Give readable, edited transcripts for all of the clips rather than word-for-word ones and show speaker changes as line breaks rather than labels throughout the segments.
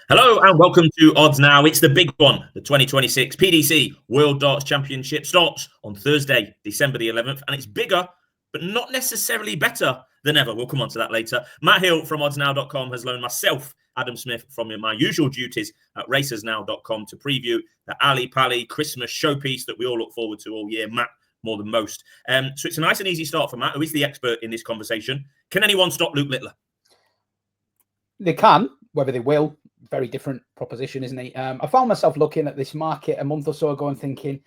Hello and welcome to Odds Now. It's the big one. The 2026 PDC World Darts Championship starts on Thursday, December the 11th, and it's bigger, but not necessarily better than ever. We'll come on to that later. Matt Hill from oddsnow.com has loaned myself, Adam Smith, from my usual duties at racersnow.com to preview the Ali Pali Christmas showpiece that we all look forward to all year. Matt, more than most. So it's a nice and easy start for Matt, who is the expert in this conversation. Can anyone stop Luke Littler?
They can, whether they will. Very different proposition, isn't he? I found myself looking at this market a month or so ago and thinking,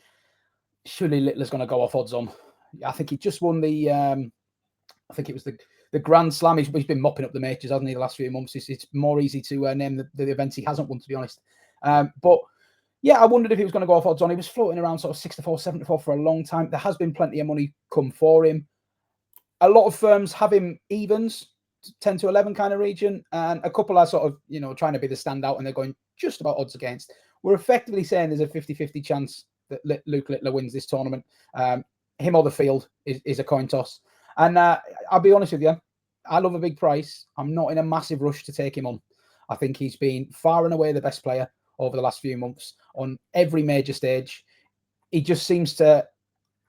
surely Littler's going to go off odds on. I think he just won the, I think it was the Grand Slam. He's been mopping up the majors, hasn't he, the last few months? It's more easy to name the events he hasn't won, to be honest. But yeah, I wondered if he was going to go off odds on. He was floating around sort of 6-4, 7-4 for a long time. There has been plenty of money come for him. A lot of firms have him evens, 10 to 11 kind of region, and a couple are sort of, trying to be the standout, and they're going just about odds against. We're effectively saying there's a 50-50 chance that Luke Littler wins this tournament. Him or the field is a coin toss. And I'll be honest with you, I love a big price. I'm not in a massive rush to take him on. I think he's been far and away the best player over the last few months on every major stage. He just seems to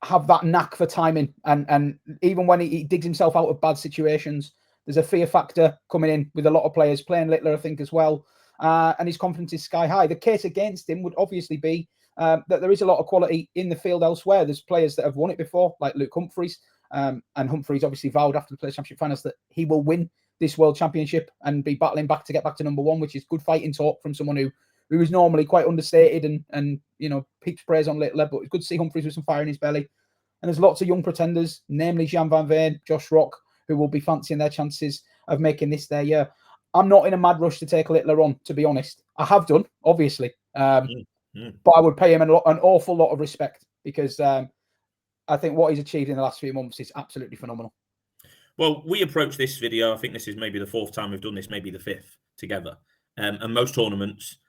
have that knack for timing, and even when he digs himself out of bad situations, there's a fear factor coming in with a lot of players playing Littler, I think, as well. And his confidence is sky high. The case against him would obviously be that there is a lot of quality in the field elsewhere. There's players that have won it before, like Luke Humphries. And Humphries obviously vowed after the Players' Championship finals that he will win this World Championship and be battling back to get back to number one, which is good fighting talk from someone who is normally quite understated and peeps praise on Littler. But it's good to see Humphries with some fire in his belly. And there's lots of young pretenders, namely Jan van Veen, Josh Rock, who will be fancying their chances of making this their year. I'm not in a mad rush to take Littler on, to be honest. I have done, obviously. But I would pay him an awful lot of respect because I think what he's achieved in the last few months is absolutely phenomenal.
Well, we approach this video, I think this is maybe the fourth time we've done this, maybe the fifth together. And most tournaments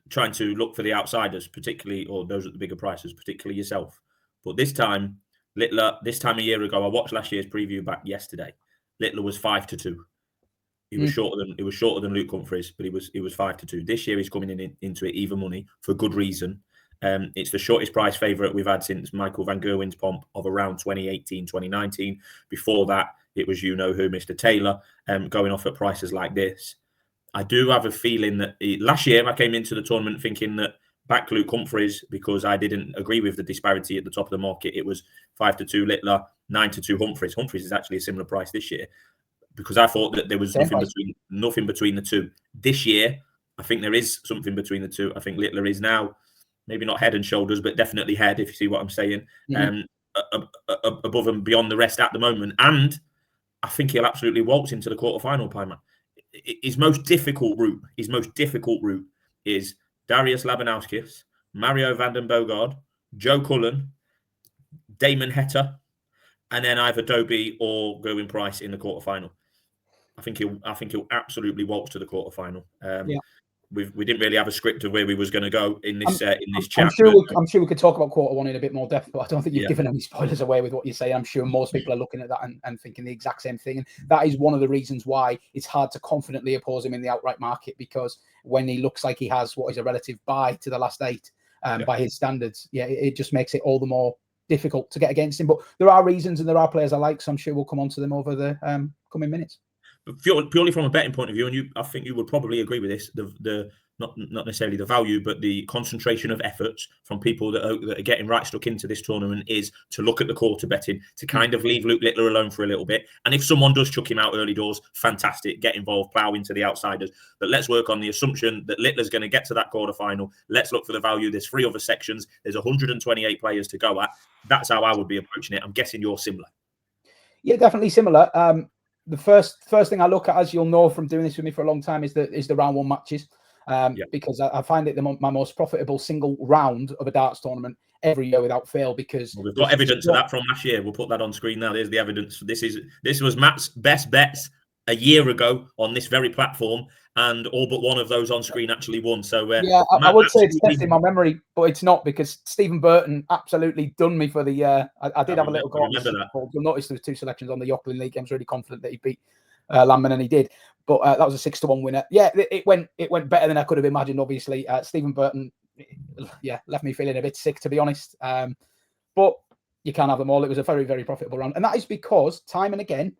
trying to look for the outsiders, particularly, or those at the bigger prices, particularly yourself. But this time, Littler, this time a year ago, I watched last year's preview back yesterday. Littler was 5-2. He was shorter than Luke Humphries, but he was 5-2. This year he's coming into it even money for good reason. It's the shortest price favourite we've had since Michael van Gerwen's pomp of around 2018, 2019. Before that, it was Mr. Taylor, going off at prices like this. I do have a feeling that last year I came into the tournament thinking that back Luke Humphries, because I didn't agree with the disparity at the top of the market. It was 5-2 Littler, 9-2 Humphries. Humphries is actually a similar price this year because I thought that there was nothing between the two. This year, I think there is something between the two. I think Littler is now maybe not head and shoulders, but definitely head, if you see what I'm saying, above and beyond the rest at the moment. And I think he'll absolutely waltz into the quarterfinal, Pyman. His most difficult route is Darius Labanowskis, Mario van den Boogaard, Joe Cullen, Damon Heta, and then either Dobie or Gerwyn Price in the quarterfinal. I think he'll absolutely waltz to the quarterfinal. We didn't really have a script of where we was going to go in this chat.
I'm sure we could talk about quarter one in a bit more depth, but I don't think you've given any spoilers away with what you say. I'm sure most people are looking at that and thinking the exact same thing. And that is one of the reasons why it's hard to confidently oppose him in the outright market, because when he looks like he has what is a relative buy to the last 8 by his standards, it just makes it all the more difficult to get against him. But there are reasons and there are players I like, so I'm sure we'll come on to them over the coming minutes.
But purely from a betting point of view, and I think you would probably agree with this, the not necessarily the value, but the concentration of efforts from people that are getting right stuck into this tournament is to look at the quarter betting, to kind of leave Luke Littler alone for a little bit. And if someone does chuck him out early doors, fantastic, get involved, plough into the outsiders. But let's work on the assumption that Littler's going to get to that quarterfinal. Let's look for the value. There's 3 other sections. There's 128 players to go at. That's how I would be approaching it. I'm guessing you're similar.
Yeah, definitely similar. The first thing I look at, as you'll know from doing this with me for a long time, is the round 1 matches. Because I find it my most profitable single round of a darts tournament every year without fail. Because
we've got evidence of that from last year. We'll put that on screen now. There's the evidence. This was Matt's best bets a year ago on this very platform, and all but one of those on screen actually won. So
I would say it's testing my memory, but it's not, because Stephen Burton absolutely done me for the. I did have a little go. You'll notice there was 2 selections on the Yockling League. I was really confident that he beat Landman, and he did. But that was a 6-1 winner. Yeah, it went better than I could have imagined. Obviously, Stephen Burton, yeah, left me feeling a bit sick, to be honest. But you can't have them all. It was a very, very profitable round, and that is because time and again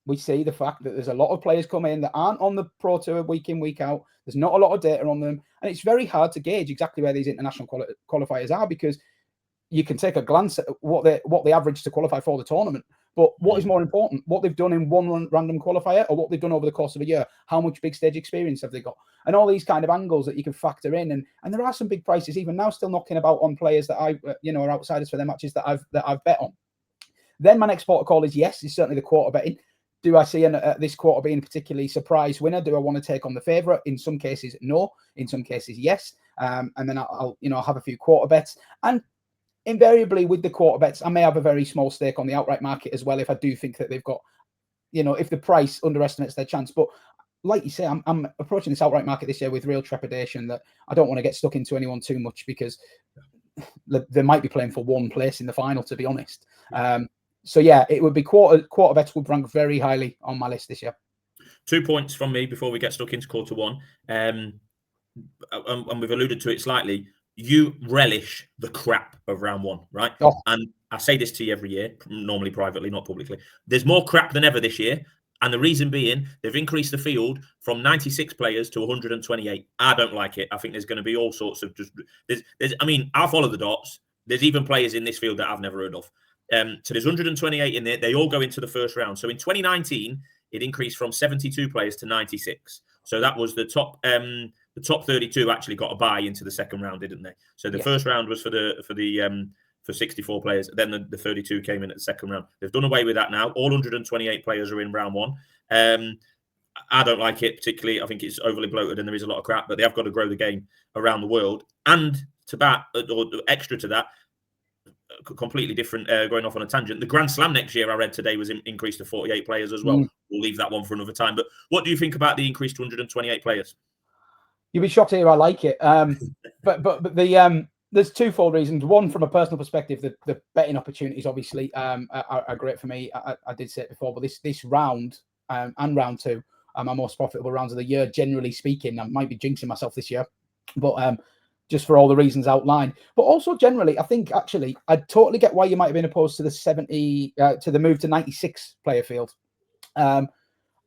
we see the fact that there's a lot of players come in that aren't on the Pro Tour week in, week out. There's not a lot of data on them, and it's very hard to gauge exactly where these international qualifiers are, because you can take a glance at what they average to qualify for the tournament. But what is more important, what they've done in one random qualifier or what they've done over the course of a year? How much big stage experience have they got? And all these kind of angles that you can factor in. And there are some big prices even now still knocking about on players that are outsiders for their matches that I've bet on. Then my next port of call is certainly the quarter betting. Do I see this quarter being a particularly surprise winner? Do I want to take on the favourite? In some cases, no. In some cases, yes. And then I'll have a few quarter bets. And invariably with the quarter bets, I may have a very small stake on the outright market as well if I do think that they've got, if the price underestimates their chance. But like you say, I'm approaching this outright market this year with real trepidation that I don't want to get stuck into anyone too much, because they might be playing for one place in the final, to be honest. So yeah, it would be quarter bets would rank very highly on my list this year.
2 points from me before we get stuck into quarter one. And we've alluded to it slightly. You relish the crap of round one, right?
Oh.
And I say this to you every year, normally privately, not publicly. There's more crap than ever this year. And the reason being, they've increased the field from 96 players to 128. I don't like it. I think there's going to be all sorts of I'll follow the dots. There's even players in this field that I've never heard of. So there's 128 in there. They all go into the first round. So in 2019, it increased from 72 players to 96. So that was the top 32 actually got a bye into the second round, didn't they? So the first round was for 64 players. Then the 32 came in at the second round. They've done away with that now. All 128 players are in round one. I don't like it particularly. I think it's overly bloated and there is a lot of crap, but they have got to grow the game around the world. And to that, or extra to that, completely different, going off on a tangent. The Grand Slam next year, I read today, was increased to 48 players as well. We'll leave that one for another time. But what do you think about the increase to 128 players?
You'll be shocked to hear I like it. But there's twofold reasons. One, from a personal perspective, the betting opportunities obviously are great for me. I did say it before, but this round and round two are my most profitable rounds of the year, generally speaking. I might be jinxing myself this year, but just for all the reasons outlined. But also generally, I think actually I totally get why you might have been opposed to the move to 96 player field. I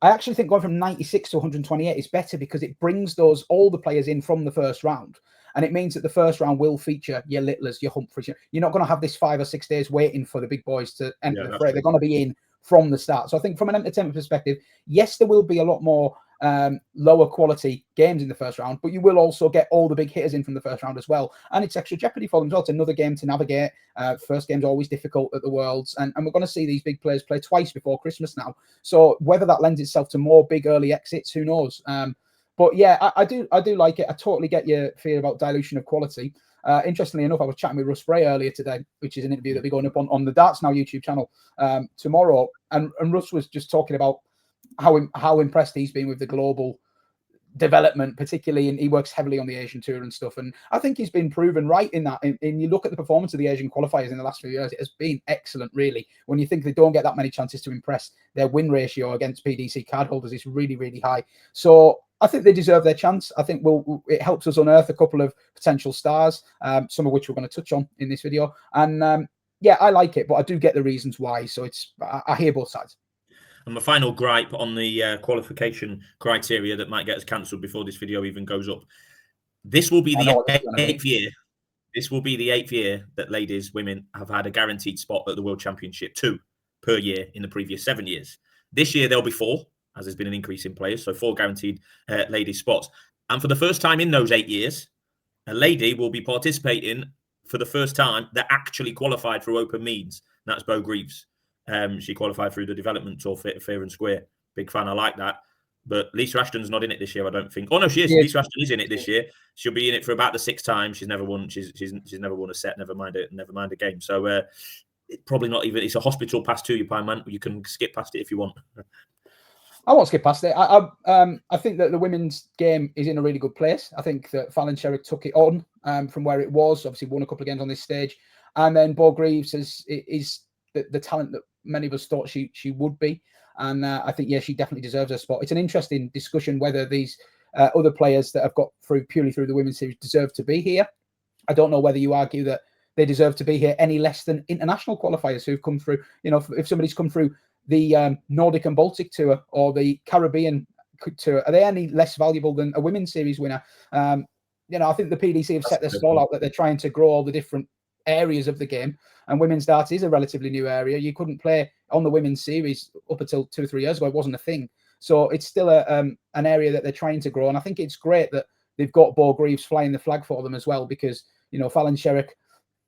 actually think going from 96 to 128 is better because it brings all the players in from the first round. And it means that the first round will feature your Littlers, your Humphreys. You're not going to have this 5 or 6 days waiting for the big boys to enter the fray. They're going to be in from the start. So I think from an entertainment perspective, yes, there will be a lot more lower quality games in the first round, but you will also get all the big hitters in from the first round as well. And it's extra jeopardy for them as well. It's another game to navigate. First game's always difficult at the Worlds. And we're going to see these big players play twice before Christmas now. So whether that lends itself to more big early exits, who knows? But yeah, I do like it. I totally get your fear about dilution of quality. Interestingly enough, I was chatting with Russ Bray earlier today, which is an interview that'll be going up on the Darts Now YouTube channel tomorrow. And Russ was just talking about how impressed he's been with the global development, particularly, and he works heavily on the Asian tour and stuff. And I think he's been proven right in that. And you look at the performance of the Asian qualifiers in the last few years, it has been excellent, really. When you think they don't get that many chances to impress, their win ratio against PDC cardholders is really, really high. So I think they deserve their chance. I think it helps us unearth a couple of potential stars, some of which we're going to touch on in this video. And yeah, I like it, but I do get the reasons why. So I hear both sides.
And my final gripe on the qualification criteria that might get us cancelled before this video even goes up. This will be the 8th year. This will be the 8th year that women have had a guaranteed spot at the World Championship, 2 per year in the previous 7 years. This year there'll be 4, as there's been an increase in players, so 4 guaranteed ladies spots. And for the first time in those 8 years, a lady will be participating for the first time that actually qualified through open means. That's Bo Greaves. She qualified through the development tour, fair and square. Big fan. I like that. But Lisa Ashton's not in it this year, I don't think. Oh no, she is. Yeah. Lisa Ashton is in it this year. She'll be in it for about the 6th time. She's never won. She's never won a set. Never mind a game. So probably not even. It's a hospital pass to you, Pine Man. You can skip past it if you want.
I won't skip past it. I think that the women's game is in a really good place. I think that Fallon Sherrick took it on from where it was. Obviously, won a couple of games on this stage, and then Bo Greaves is the talent that many of us thought she would be. And I think, yeah, she definitely deserves her spot. It's an interesting discussion whether these other players that have got through purely through the women's series deserve to be here. I don't know whether you argue that they deserve to be here any less than international qualifiers who've come through. You know, if somebody's come through the Nordic and Baltic tour or the Caribbean tour, are they any less valuable than a women's series winner? You know, I think the PDC have set their stall out that they're trying to grow all the different areas of the game, and women's darts is a relatively new area. You couldn't play on the women's series up until 2 or 3 years ago. It wasn't a thing. So it's still an area that they're trying to grow. And I think it's great that they've got Bo Greaves flying the flag for them as well, because, you know, Fallon Sherrock,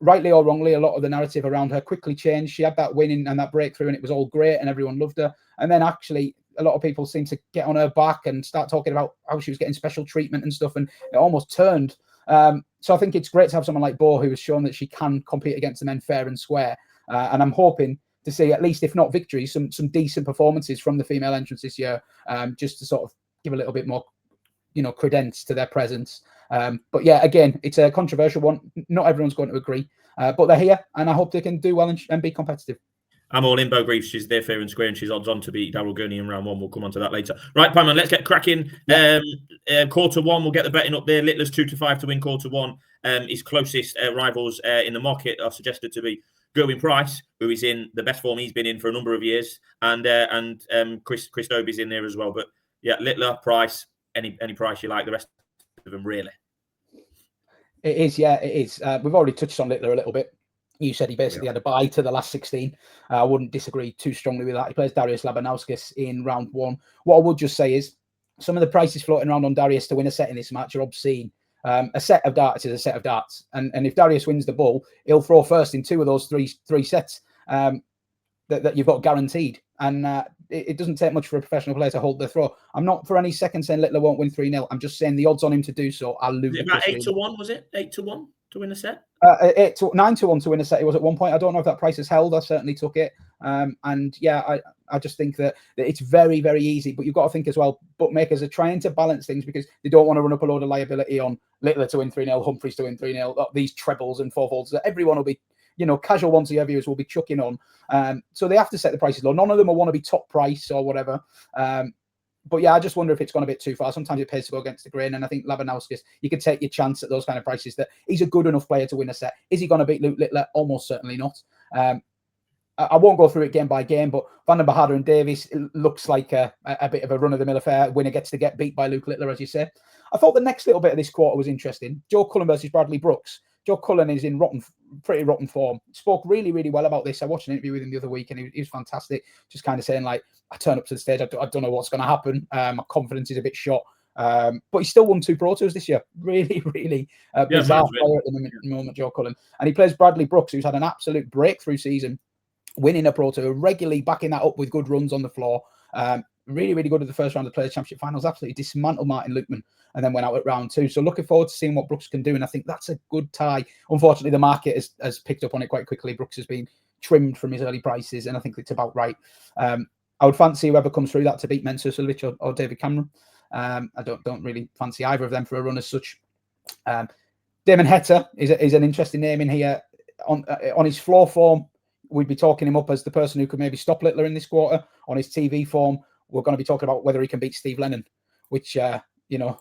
rightly or wrongly, a lot of the narrative around her quickly changed. She had that win and that breakthrough, and it was all great and everyone loved her. And then actually a lot of people seem to get on her back and start talking about how she was getting special treatment and stuff, and it almost turned. So I think it's great to have someone like Bo who has shown that she can compete against the men fair and square. And I'm hoping to see, at least if not victories, some decent performances from the female entrants this year, just to sort of give a little bit more, you know, credence to their presence. But yeah, again, it's a controversial one. Not everyone's going to agree, but they're here, and I hope they can do well and be competitive.
I'm all in Bo Greaves. She's there fair and square, and she's odds on to beat Daryl Gurney in round 1. We'll come on to that later. Right, Pieman, let's get cracking. Quarter 1, we'll get the betting up there. Littler's 2-5 to win quarter 1. His closest rivals in the market are suggested to be Gerwin Price, who is in the best form he's been in for a number of years, and Chris Dobie's in there as well. But yeah, Littler, Price, any price you like. The rest of them, really.
It is, yeah, it is. We've already touched on Littler a little bit. You said he basically had a bye to the last 16. I wouldn't disagree too strongly with that. He plays Darius Labanauskas in round 1. What I would just say is some of the prices floating around on Darius to win a set in this match are obscene. A set of darts is a set of darts. And if Darius wins the bull, he'll throw first in 2 of those three sets that you've got guaranteed. And it doesn't take much for a professional player to hold their throw. I'm not for any second saying Littler won't win 3-0. I'm just saying the odds on him to do so are ludicrous.
About 8-1, was it? 8-1 to win a set?
9-1 to win a set. It was at one point. I don't know if that price is held. I certainly took it. And yeah, I just think that it's very, very easy. But you've got to think as well, bookmakers are trying to balance things because they don't want to run up a load of liability on Littler to win 3-0, Humphreys to win 3-0, these trebles and fourfolds that everyone will be, you know, casual ones of your viewers will be chucking on. So they have to set the prices low. None of them will want to be top price or whatever. But yeah, I just wonder if it's gone a bit too far. Sometimes it pays to go against the grain. And I think Labanauskas, you could take your chance at those kind of prices that he's a good enough player to win a set. Is he going to beat Luke Littler? Almost certainly not. I won't go through it game by game, but Van den Bahadur and Davies, it looks like a bit of a run-of-the-mill affair. Winner gets to get beat by Luke Littler, as you say. I thought the next little bit of this quarter was interesting. Joe Cullen versus Bradley Brooks. Joe Cullen is in pretty rotten form. Spoke really, really well about this. I watched an interview with him the other week, and he was fantastic. Just kind of saying, like, I turn up to the stage, I don't know what's going to happen. My confidence is a bit shot. But he still won 2 Pro Tours this year. Really, really bizarre player at the moment, Joe Cullen. And he plays Bradley Brooks, who's had an absolute breakthrough season, winning a Pro Tour, regularly backing that up with good runs on the floor. Really, really good at the first round of the Players' Championship Finals. Absolutely dismantled Martin Lukeman and then went out at round 2. So looking forward to seeing what Brooks can do. And I think that's a good tie. Unfortunately, the market has picked up on it quite quickly. Brooks has been trimmed from his early prices, and I think it's about right. I would fancy whoever comes through that to beat Mensur Suljovic or David Cameron. I don't really fancy either of them for a run as such. Damon Heta is an interesting name in here. On his floor form, we'd be talking him up as the person who could maybe stop Littler in this quarter. On his TV form, we're going to be talking about whether he can beat Steve Lennon, which, you know,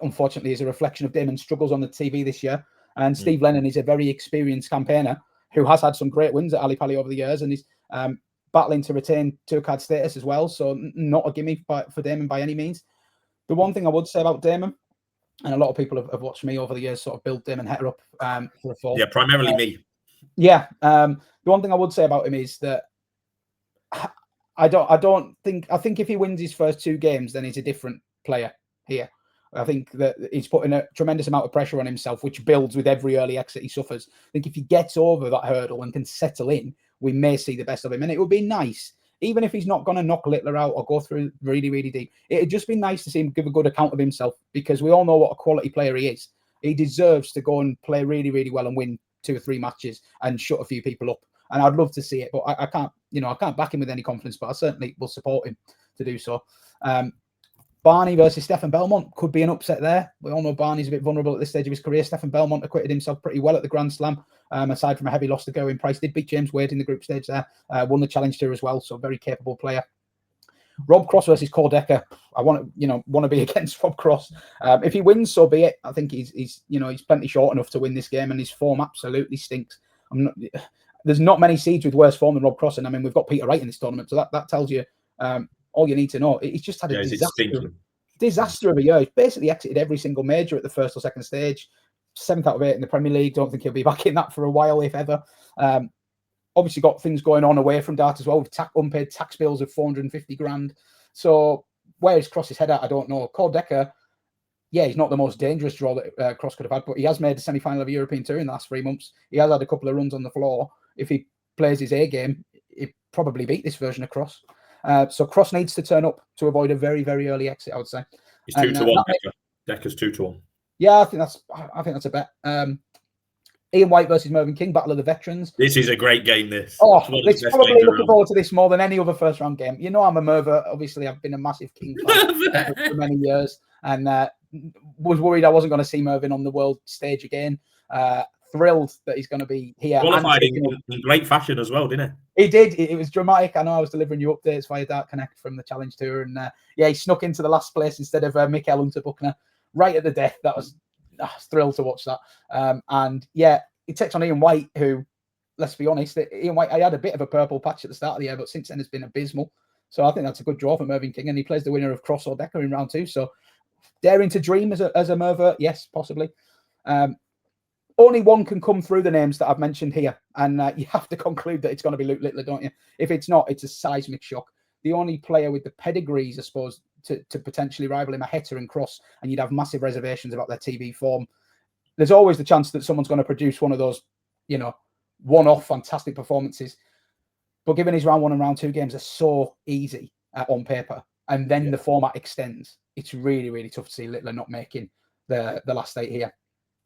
unfortunately is a reflection of Damon's struggles on the TV this year. And Steve Lennon is a very experienced campaigner who has had some great wins at Ali Pali over the years and is battling to retain tour-card status as well. So not a gimme for Damon by any means. The one thing I would say about Damon, and a lot of people have watched me over the years sort of build Damon Heta up for a fall.
Yeah, primarily me.
Yeah. The one thing I would say about him is that I think if he wins his first 2 games, then he's a different player here. I think that he's putting a tremendous amount of pressure on himself, which builds with every early exit he suffers. I think if he gets over that hurdle and can settle in, we may see the best of him. And it would be nice, even if he's not going to knock Littler out or go through really, really deep. It'd just be nice to see him give a good account of himself, because we all know what a quality player he is. He deserves to go and play really, really well and win 2 or 3 matches and shut a few people up. And I'd love to see it, but I can't back him with any confidence, but I certainly will support him to do so. Barney versus Stefan Belmont could be an upset there. We all know Barney's a bit vulnerable at this stage of his career. Stefan Belmont acquitted himself pretty well at the Grand Slam, aside from a heavy loss to Gerwin Price. Did beat James Wade in the group stage there, won the Challenge Tour as well, so very capable player. Rob Cross versus Cordecker. I want to be against Rob Cross. If he wins, so be it. I think he's plenty short enough to win this game, and his form absolutely stinks. There's not many seeds with worse form than Rob Cross, and I mean we've got Peter Wright in this tournament, so that tells you all you need to know. He's just had a disaster of a year. He's basically exited every single major at the first or second stage. 7th out of 8 in the Premier League. Don't think he'll be back in that for a while, if ever. Obviously got things going on away from dart as well, with unpaid tax bills of 450 grand. So where is Cross's head at? I don't know. Cordecker, yeah, he's not the most dangerous draw that Cross could have had, but he has made a semi-final of a European Tour in the last 3 months. He has had a couple of runs on the floor. If he plays his A game, he'd probably beat this version of Cross. So Cross needs to turn up to avoid a very, very early exit, I would say.
He's 2-1. Decker's 2-1.
Yeah, I think that's a bet. Ian White versus Mervyn King, Battle of the Veterans.
This is a great game, this.
Oh, it's probably looking forward to this more than any other first-round game. You know I'm a Merver. Obviously, I've been a massive King fan for many years, and was worried I wasn't going to see Mervyn on the world stage again. Thrilled that he's going to be here.
Qualified in great fashion as well, didn't
he? He did. It was dramatic. I know I was delivering you updates via Dart Connect from the Challenge Tour, and he snuck into the last place instead of Mikel Hunter Buckner right at the death. That was thrilled to watch that. And yeah, he takes on Ian White, who, let's be honest, Ian White, I had a bit of a purple patch at the start of the year, but since then has been abysmal. So I think that's a good draw for Mervyn King, and he plays the winner of Cross or Decker in round 2. So daring to dream as a Merver, yes, possibly. Only one can come through the names that I've mentioned here, and you have to conclude that it's going to be Luke Littler, don't you? If it's not, it's a seismic shock. The only player with the pedigrees, I suppose, to potentially rival him are Heta and Cross, and you'd have massive reservations about their TV form. There's always the chance that someone's going to produce one of those, one-off fantastic performances. But given his round 1 and round 2 games are so easy on paper, and then the format extends, it's really, really tough to see Littler not making the last 8 here.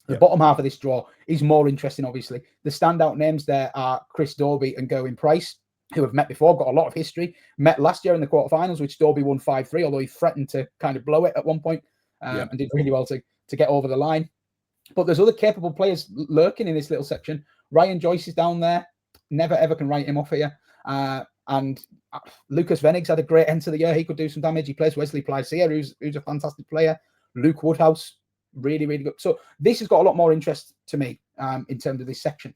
The bottom half of this draw is more interesting, obviously. The standout names there are Chris Dobey and Gerwyn Price, who have met before, got a lot of history. Met last year in the quarterfinals, which Dobey won 5-3, although he threatened to kind of blow it at one point and did really well to get over the line. But there's other capable players lurking in this little section. Ryan Joyce is down there. Never, ever can write him off here. And Lucas Venig's had a great end to the year. He could do some damage. He plays Wesley Plycier, who's a fantastic player. Luke Woodhouse, really, really good. So this has got a lot more interest to me in terms of this section.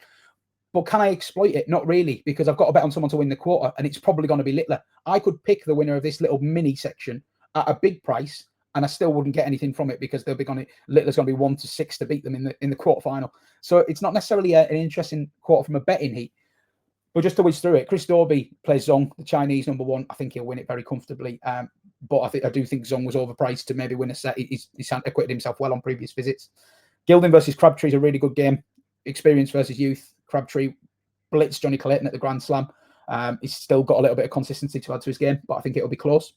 But can I exploit it? Not really, because I've got to bet on someone to win the quarter, and it's probably going to be Littler. I could pick the winner of this little mini section at a big price, and I still wouldn't get anything from it because they'll be going to Littler's going to be 1-6 to beat them in the quarterfinal. So it's not necessarily an interesting quarter from a betting heat. But just to whiz through it, Chris Dobey plays Zong, the Chinese number 1. I think he'll win it very comfortably. But I do think Zong was overpriced to maybe win a set. He's acquitted himself well on previous visits. Gilding versus Crabtree is a really good game. Experience versus youth. Crabtree blitzed Johnny Clayton at the Grand Slam. He's still got a little bit of consistency to add to his game, but I think it'll be close.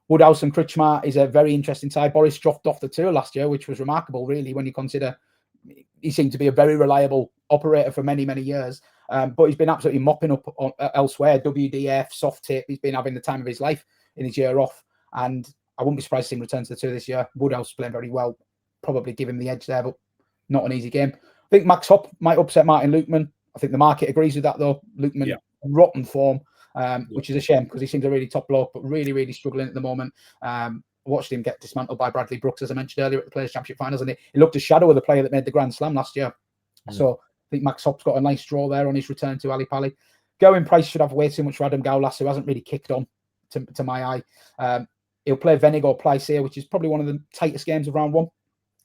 Woodhouse and Kritschmar is a very interesting side. Boris dropped off the tour last year, which was remarkable, really, when you consider he seemed to be a very reliable operator for many, many years. But he's been absolutely mopping up elsewhere. WDF, soft tip. He's been having the time of his life in his year off. And I wouldn't be surprised to see him return to the tour this year. Woodhouse playing very well. Probably give him the edge there, but not an easy game. I think Max Hopp might upset Martin Lukeman. I think the market agrees with that, though. Lukeman, rotten form, which is a shame because he seems a really top bloke, but really, really struggling at the moment. Watched him get dismantled by Bradley Brooks, as I mentioned earlier, at the Players' Championship finals, and he looked a shadow of the player that made the Grand Slam last year. So I think Max Hopp's got a nice draw there on his return to Ali Pali. Gerwyn Price should have way too much for Adam Gaulas, who hasn't really kicked on to my eye. He'll play Venig or Plycier, which is probably one of the tightest games of round 1,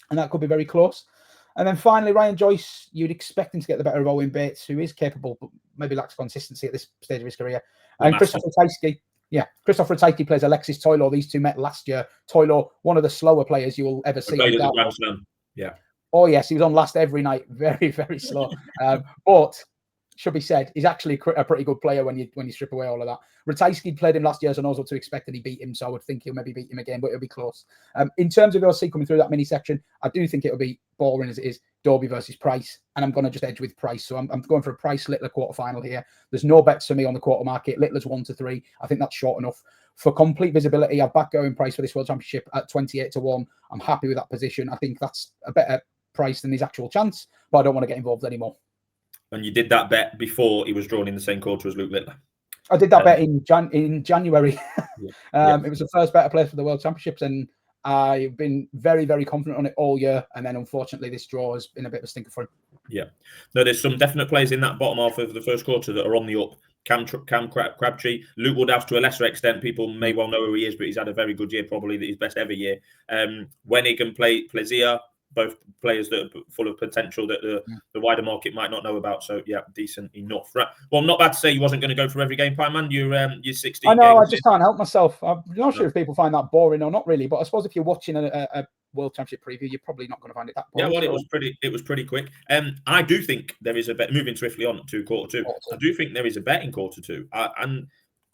and that could be very close. And then finally, Ryan Joyce, you'd expect him to get the better of Owen Bates, who is capable, but maybe lacks consistency at this stage of his career. And Christopher Ratajski plays Alexis Toilo. These two met last year. Toilo, one of the slower players you will ever see.
Yeah.
Oh, yes, he was on last every night. Very, very slow. But should be said, he's actually a pretty good player when you strip away all of that. Ratajski played him last year, so knows what to expect, and he beat him, so I would think he'll maybe beat him again, but it'll be close. In terms of OC coming through that mini section, I do think it'll be boring as it is. Dobey versus Price, and I'm going to just edge with Price. So I'm going for a Price-Littler quarterfinal here. There's no bets for me on the quarter market. Littler's 1-3. I think that's short enough. For complete visibility, I've backed Gerwyn Price for this World Championship at 28-1. I'm happy with that position. I think that's a better price than his actual chance, but I don't want to get involved anymore.
And you did that bet before he was drawn in the same quarter as Luke Littler.
I did that bet in January.
Yeah.
It was the first bet I placed for the World Championships, and I've been very, very confident on it all year. And then, unfortunately, this draw has been a bit of a stinker for him.
Yeah. No, there's some definite players in that bottom half of the first quarter that are on the up. Cam Crabtree, Luke Woodhouse to a lesser extent. People may well know who he is, but he's had a very good year, probably his best ever year. Wenig and Plaisir, both players that are full of potential that the wider market might not know about. So yeah, decent enough. Right. Well, not bad to say you wasn't going to go for every game, Pie Man. You're 16.
I know.
Games
I just can't help myself. I'm not sure if people find that boring or not really, but I suppose if you're watching a World Championship preview, you're probably not going to find it that boring.
Yeah, well, it was pretty quick. I do think there is a bet. Moving swiftly on to quarter two, I do think there is a bet in quarter two, and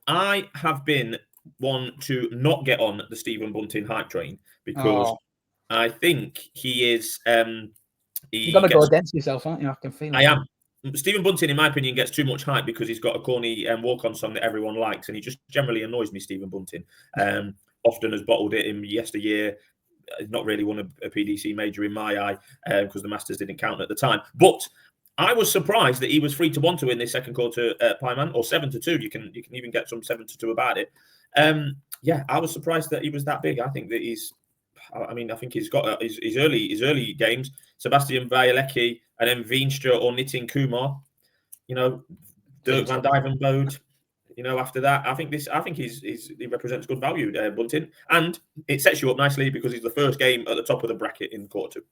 I have been one to not get on the Stephen Bunting hype train because I think he is.
You're going to go against yourself, aren't you? I can feel it.
I am. Stephen Bunting, in my opinion, gets too much hype because he's got a corny walk-on song that everyone likes, and he just generally annoys me. Stephen Bunting often has bottled it in yesteryear. Not really won a PDC major in my eye because the Masters didn't count at the time. But I was surprised that he was 3-1 to win this second quarter, Pieman, or 7-2. You can even get some 7-2 about it. Yeah, I was surprised that he was that big. I think that I think he's got his early games. Sebastian Violecki and then Veenstra or Nitin Kumar. Dirk van Dijvenbode. After that, I think he represents good value, Bunting, and it sets you up nicely because he's the first game at the top of the bracket in quarter two.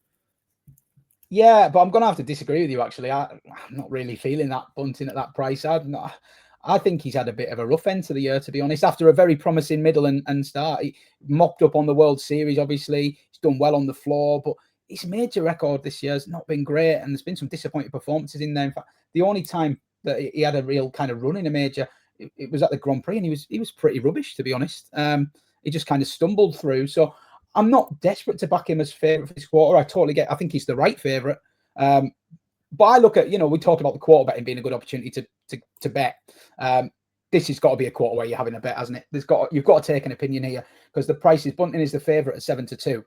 Yeah, but I'm going to have to disagree with you. Actually, I'm not really feeling that Bunting at that price. I think he's had a bit of a rough end to the year, to be honest. After a very promising middle and start, he mopped up on the World Series. Obviously, he's done well on the floor, but his major record this year has not been great, and there's been some disappointing performances in there. In fact, the only time that he had a real kind of run in a major, it was at the Grand Prix, and he was pretty rubbish, to be honest. He just kind of stumbled through. So I'm not desperate to back him as favourite for this quarter. I think he's the right favourite. But I look at, we talk about the quarter betting being a good opportunity to bet. This has got to be a quarter where you're having a bet, hasn't it? You've got to take an opinion here because the price is Bunting is the favourite at 7-2.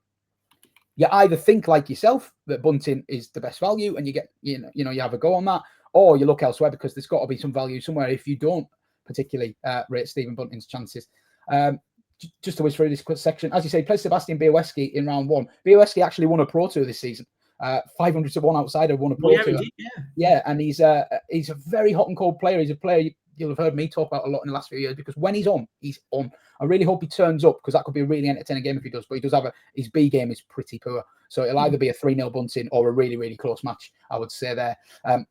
You either think like yourself that Bunting is the best value and you get, you have a go on that, or you look elsewhere because there's got to be some value somewhere if you don't particularly rate Stephen Bunting's chances. Just to whiz through this quick section, as you say, plays Sebastian Białowski in round one. Białowski actually won a Pro Tour this season. 500-1 outsider won a Pro Tour. Yeah, and he's a very hot and cold player. He's a player you'll have heard me talk about a lot in the last few years because when he's on, he's on. I really hope he turns up because that could be a really entertaining game if he does. But he does have his B game is pretty poor, so it'll either be a 3-0 Bunting or a really, really close match. I would say there.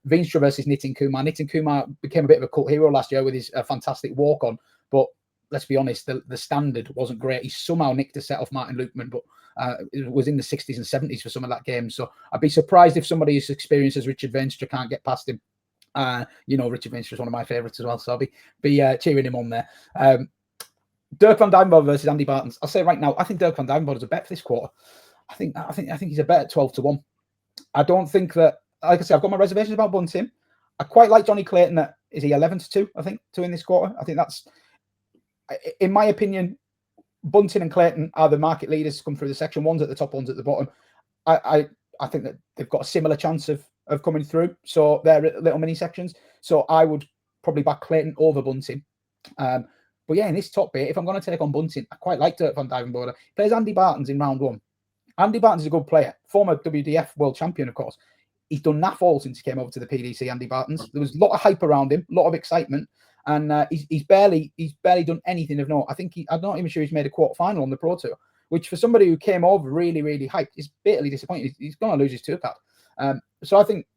Veenstra versus Nitin Kumar. Nitin Kumar became a bit of a cult hero last year with his fantastic walk on, but let's be honest, the standard wasn't great. He somehow nicked a set off Martin Lukeman, but it was in the 60s and 70s for some of that game. So I'd be surprised if somebody as experienced as Richard Veenstra can't get past him. Richard Veenstra is one of my favourites as well, so I'll be cheering him on there. Dirk van Dijvenbode versus Andy Bartons. I'll say right now, I think Dirk van Dijvenbode is a bet for this quarter. I think he's a bet at 12-1. I don't think that, like I said, I've got my reservations about Bunting. I quite like Johnny Clayton. Is he 11-2? I think to win this quarter. I think that's, in my opinion, Bunting and Clayton are the market leaders to come through the section. One's at the top, one's at the bottom. I think that they've got a similar chance of coming through. So they're little mini sections. So I would probably back Clayton over Bunting. But yeah, in this top bit, if I'm going to take on Bunting, I quite like Dirk van Dijvenbode. He plays Andy Bartons in round one. Andy Bartons is a good player, former WDF world champion, of course. He's done naff all since he came over to the PDC, Andy Bartons. There was a lot of hype around him, a lot of excitement. And he's barely done anything of note. I think I'm not even sure he's made a quarter final on the Pro Tour, which for somebody who came over really, really hyped is bitterly disappointing. He's going to lose his tour card. So I think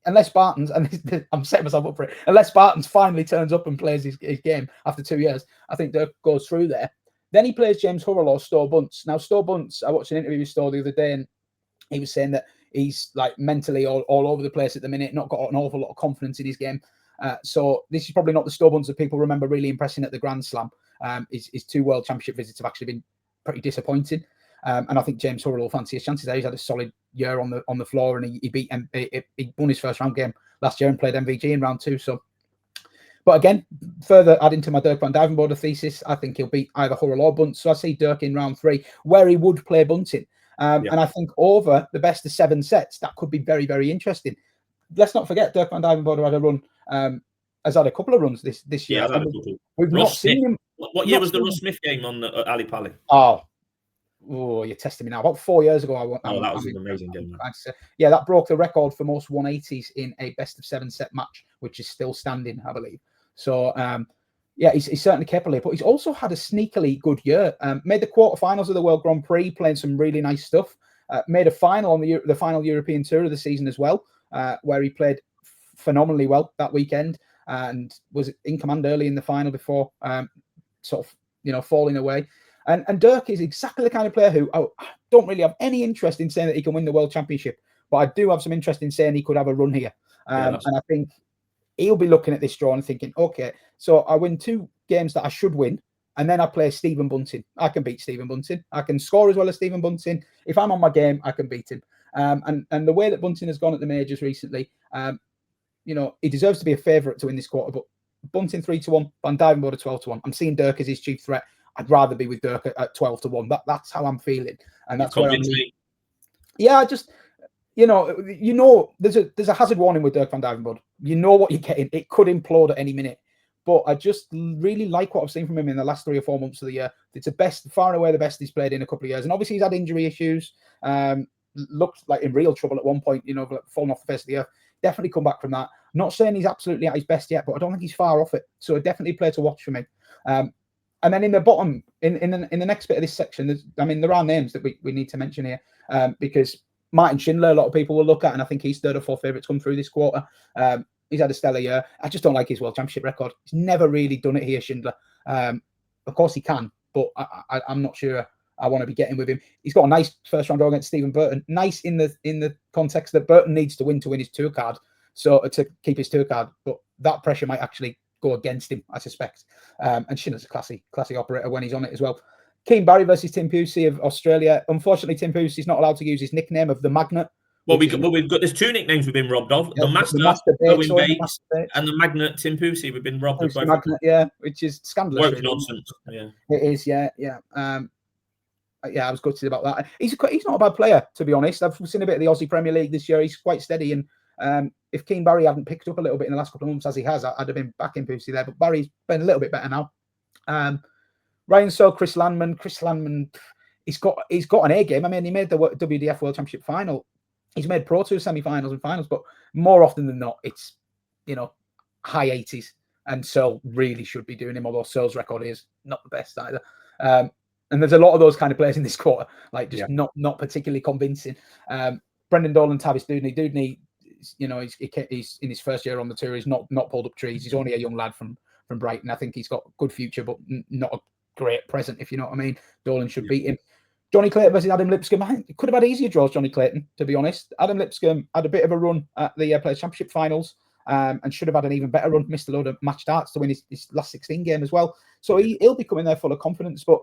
unless Bartons, and I'm setting myself up for it, unless Bartons finally turns up and plays his game after 2 years, I think Dirk goes through there. Then he plays James Hurrell or Sto Bunce. Now, Sto Bunce, I watched an interview with Sto the other day, and he was saying that he's like mentally all over the place at the minute, not got an awful lot of confidence in his game. So this is probably not the Sto Bunce that people remember really impressing at the Grand Slam. His 2 World Championship visits have actually been pretty disappointing. And I think James Hurrell will fancy his chances there. He's had a solid year on the floor, and he won his first round game last year and played MVG in round 2. So, but again, further adding to my Dirk van Dijvenbode thesis, I think he'll beat either Hurrell or Bunce. So I see Dirk in round 3, where he would play Bunting. And I think over the best of 7 sets, that could be very, very interesting. Let's not forget Dirk van Dijvenbode had a run has had a couple of runs this year.
Yeah, I've had a couple.
We've not seen him.
What year was the Ross Smith game on Ali Pali?
Oh, you're testing me now. About 4 years ago,
that was an amazing game.
Yeah, that broke the record for most 180s in a best of 7 set match, which is still standing, I believe. So, yeah, he's certainly capable, but he's also had a sneakily good year. Made the quarterfinals of the World Grand Prix, playing some really nice stuff. Made a final on the final European Tour of the season as well, where he played phenomenally well that weekend and was in command early in the final before sort of, falling away. And Dirk is exactly the kind of player who I don't really have any interest in saying that he can win the World Championship, but I do have some interest in saying he could have a run here. And I think he'll be looking at this draw and thinking, okay, so I win 2 games that I should win, and then I play Stephen Bunting. I can beat Stephen Bunting. I can score as well as Stephen Bunting. If I'm on my game, I can beat him. And the way that Bunting has gone at the majors recently, he deserves to be a favourite to win this quarter, but Bunting 3-1, Van Duijvenbode 12-1. I'm seeing Dirk as his chief threat. I'd rather be with Dirk at 12-1. That's how I'm feeling, and that's where I'm. Yeah, I just, there's a hazard warning with Dirk Van Duijvenbode. You know what you're getting. It could implode at any minute. But I just really like what I've seen from him in the last 3 or 4 months of the year. It's the best, far and away the best he's played in a couple of years. And obviously he's had injury issues. Looked like in real trouble at one point, falling off the face of the earth. Definitely come back from that. Not saying he's absolutely at his best yet, but I don't think he's far off it. So definitely a player to watch for me. And then in the bottom, in the next bit of this section, there are names that we need to mention here because Martin Schindler, a lot of people will look at, and I think he's 3rd or 4th favourite to come through this quarter. He's had a stellar year. I just don't like his World Championship record. He's never really done it here, Schindler. Of course he can, but I'm not sure I want to be getting with him. He's got a nice first round draw against Stephen Burton. Nice in the context that Burton needs to win his tour card, so to keep his tour card. But that pressure might actually go against him, I suspect. And Schindler's a classy operator when he's on it as well. Keane Barry versus Tim Pusey of Australia. Unfortunately, Tim Pusey's not allowed to use his nickname of the Magnet.
Well, we've got there's 2 nicknames we've been robbed of: the Master Owen Bates, and the Magnet Tim Pusey. We've been robbed of both.
Magnet, yeah, which is scandalous.
Really. Nonsense. Yeah,
it is. Yeah. I was gutted about that. He's not a bad player, to be honest. I've seen a bit of the Aussie Premier League this year. He's quite steady, and if Keane Barry hadn't picked up a little bit in the last couple of months as he has, I'd have been back in Pusey there. But Barry's been a little bit better now. Ryan Searle, Chris Landman, he's got an A game. He made the WDF World Championship final. He's made Pro Tour semi-finals and finals, but more often than not, it's high 80s, and Searle really should be doing him. Although Searle's record is not the best either. And there's a lot of those kind of players in this quarter, not particularly convincing. Brendan Dolan, Tavis Dudney, he's in his first year on the tour. He's not pulled up trees. He's only a young lad from Brighton. I think he's got a good future, but not a great present, if you know what I mean. Dolan should beat him. Johnny Clayton versus Adam Lipscomb. I think he could have had easier draws, Johnny Clayton, to be honest. Adam Lipscomb had a bit of a run at the Players' Championship finals and should have had an even better run. Missed a load of match starts to win his last 16 game as well. So he'll be coming there full of confidence. But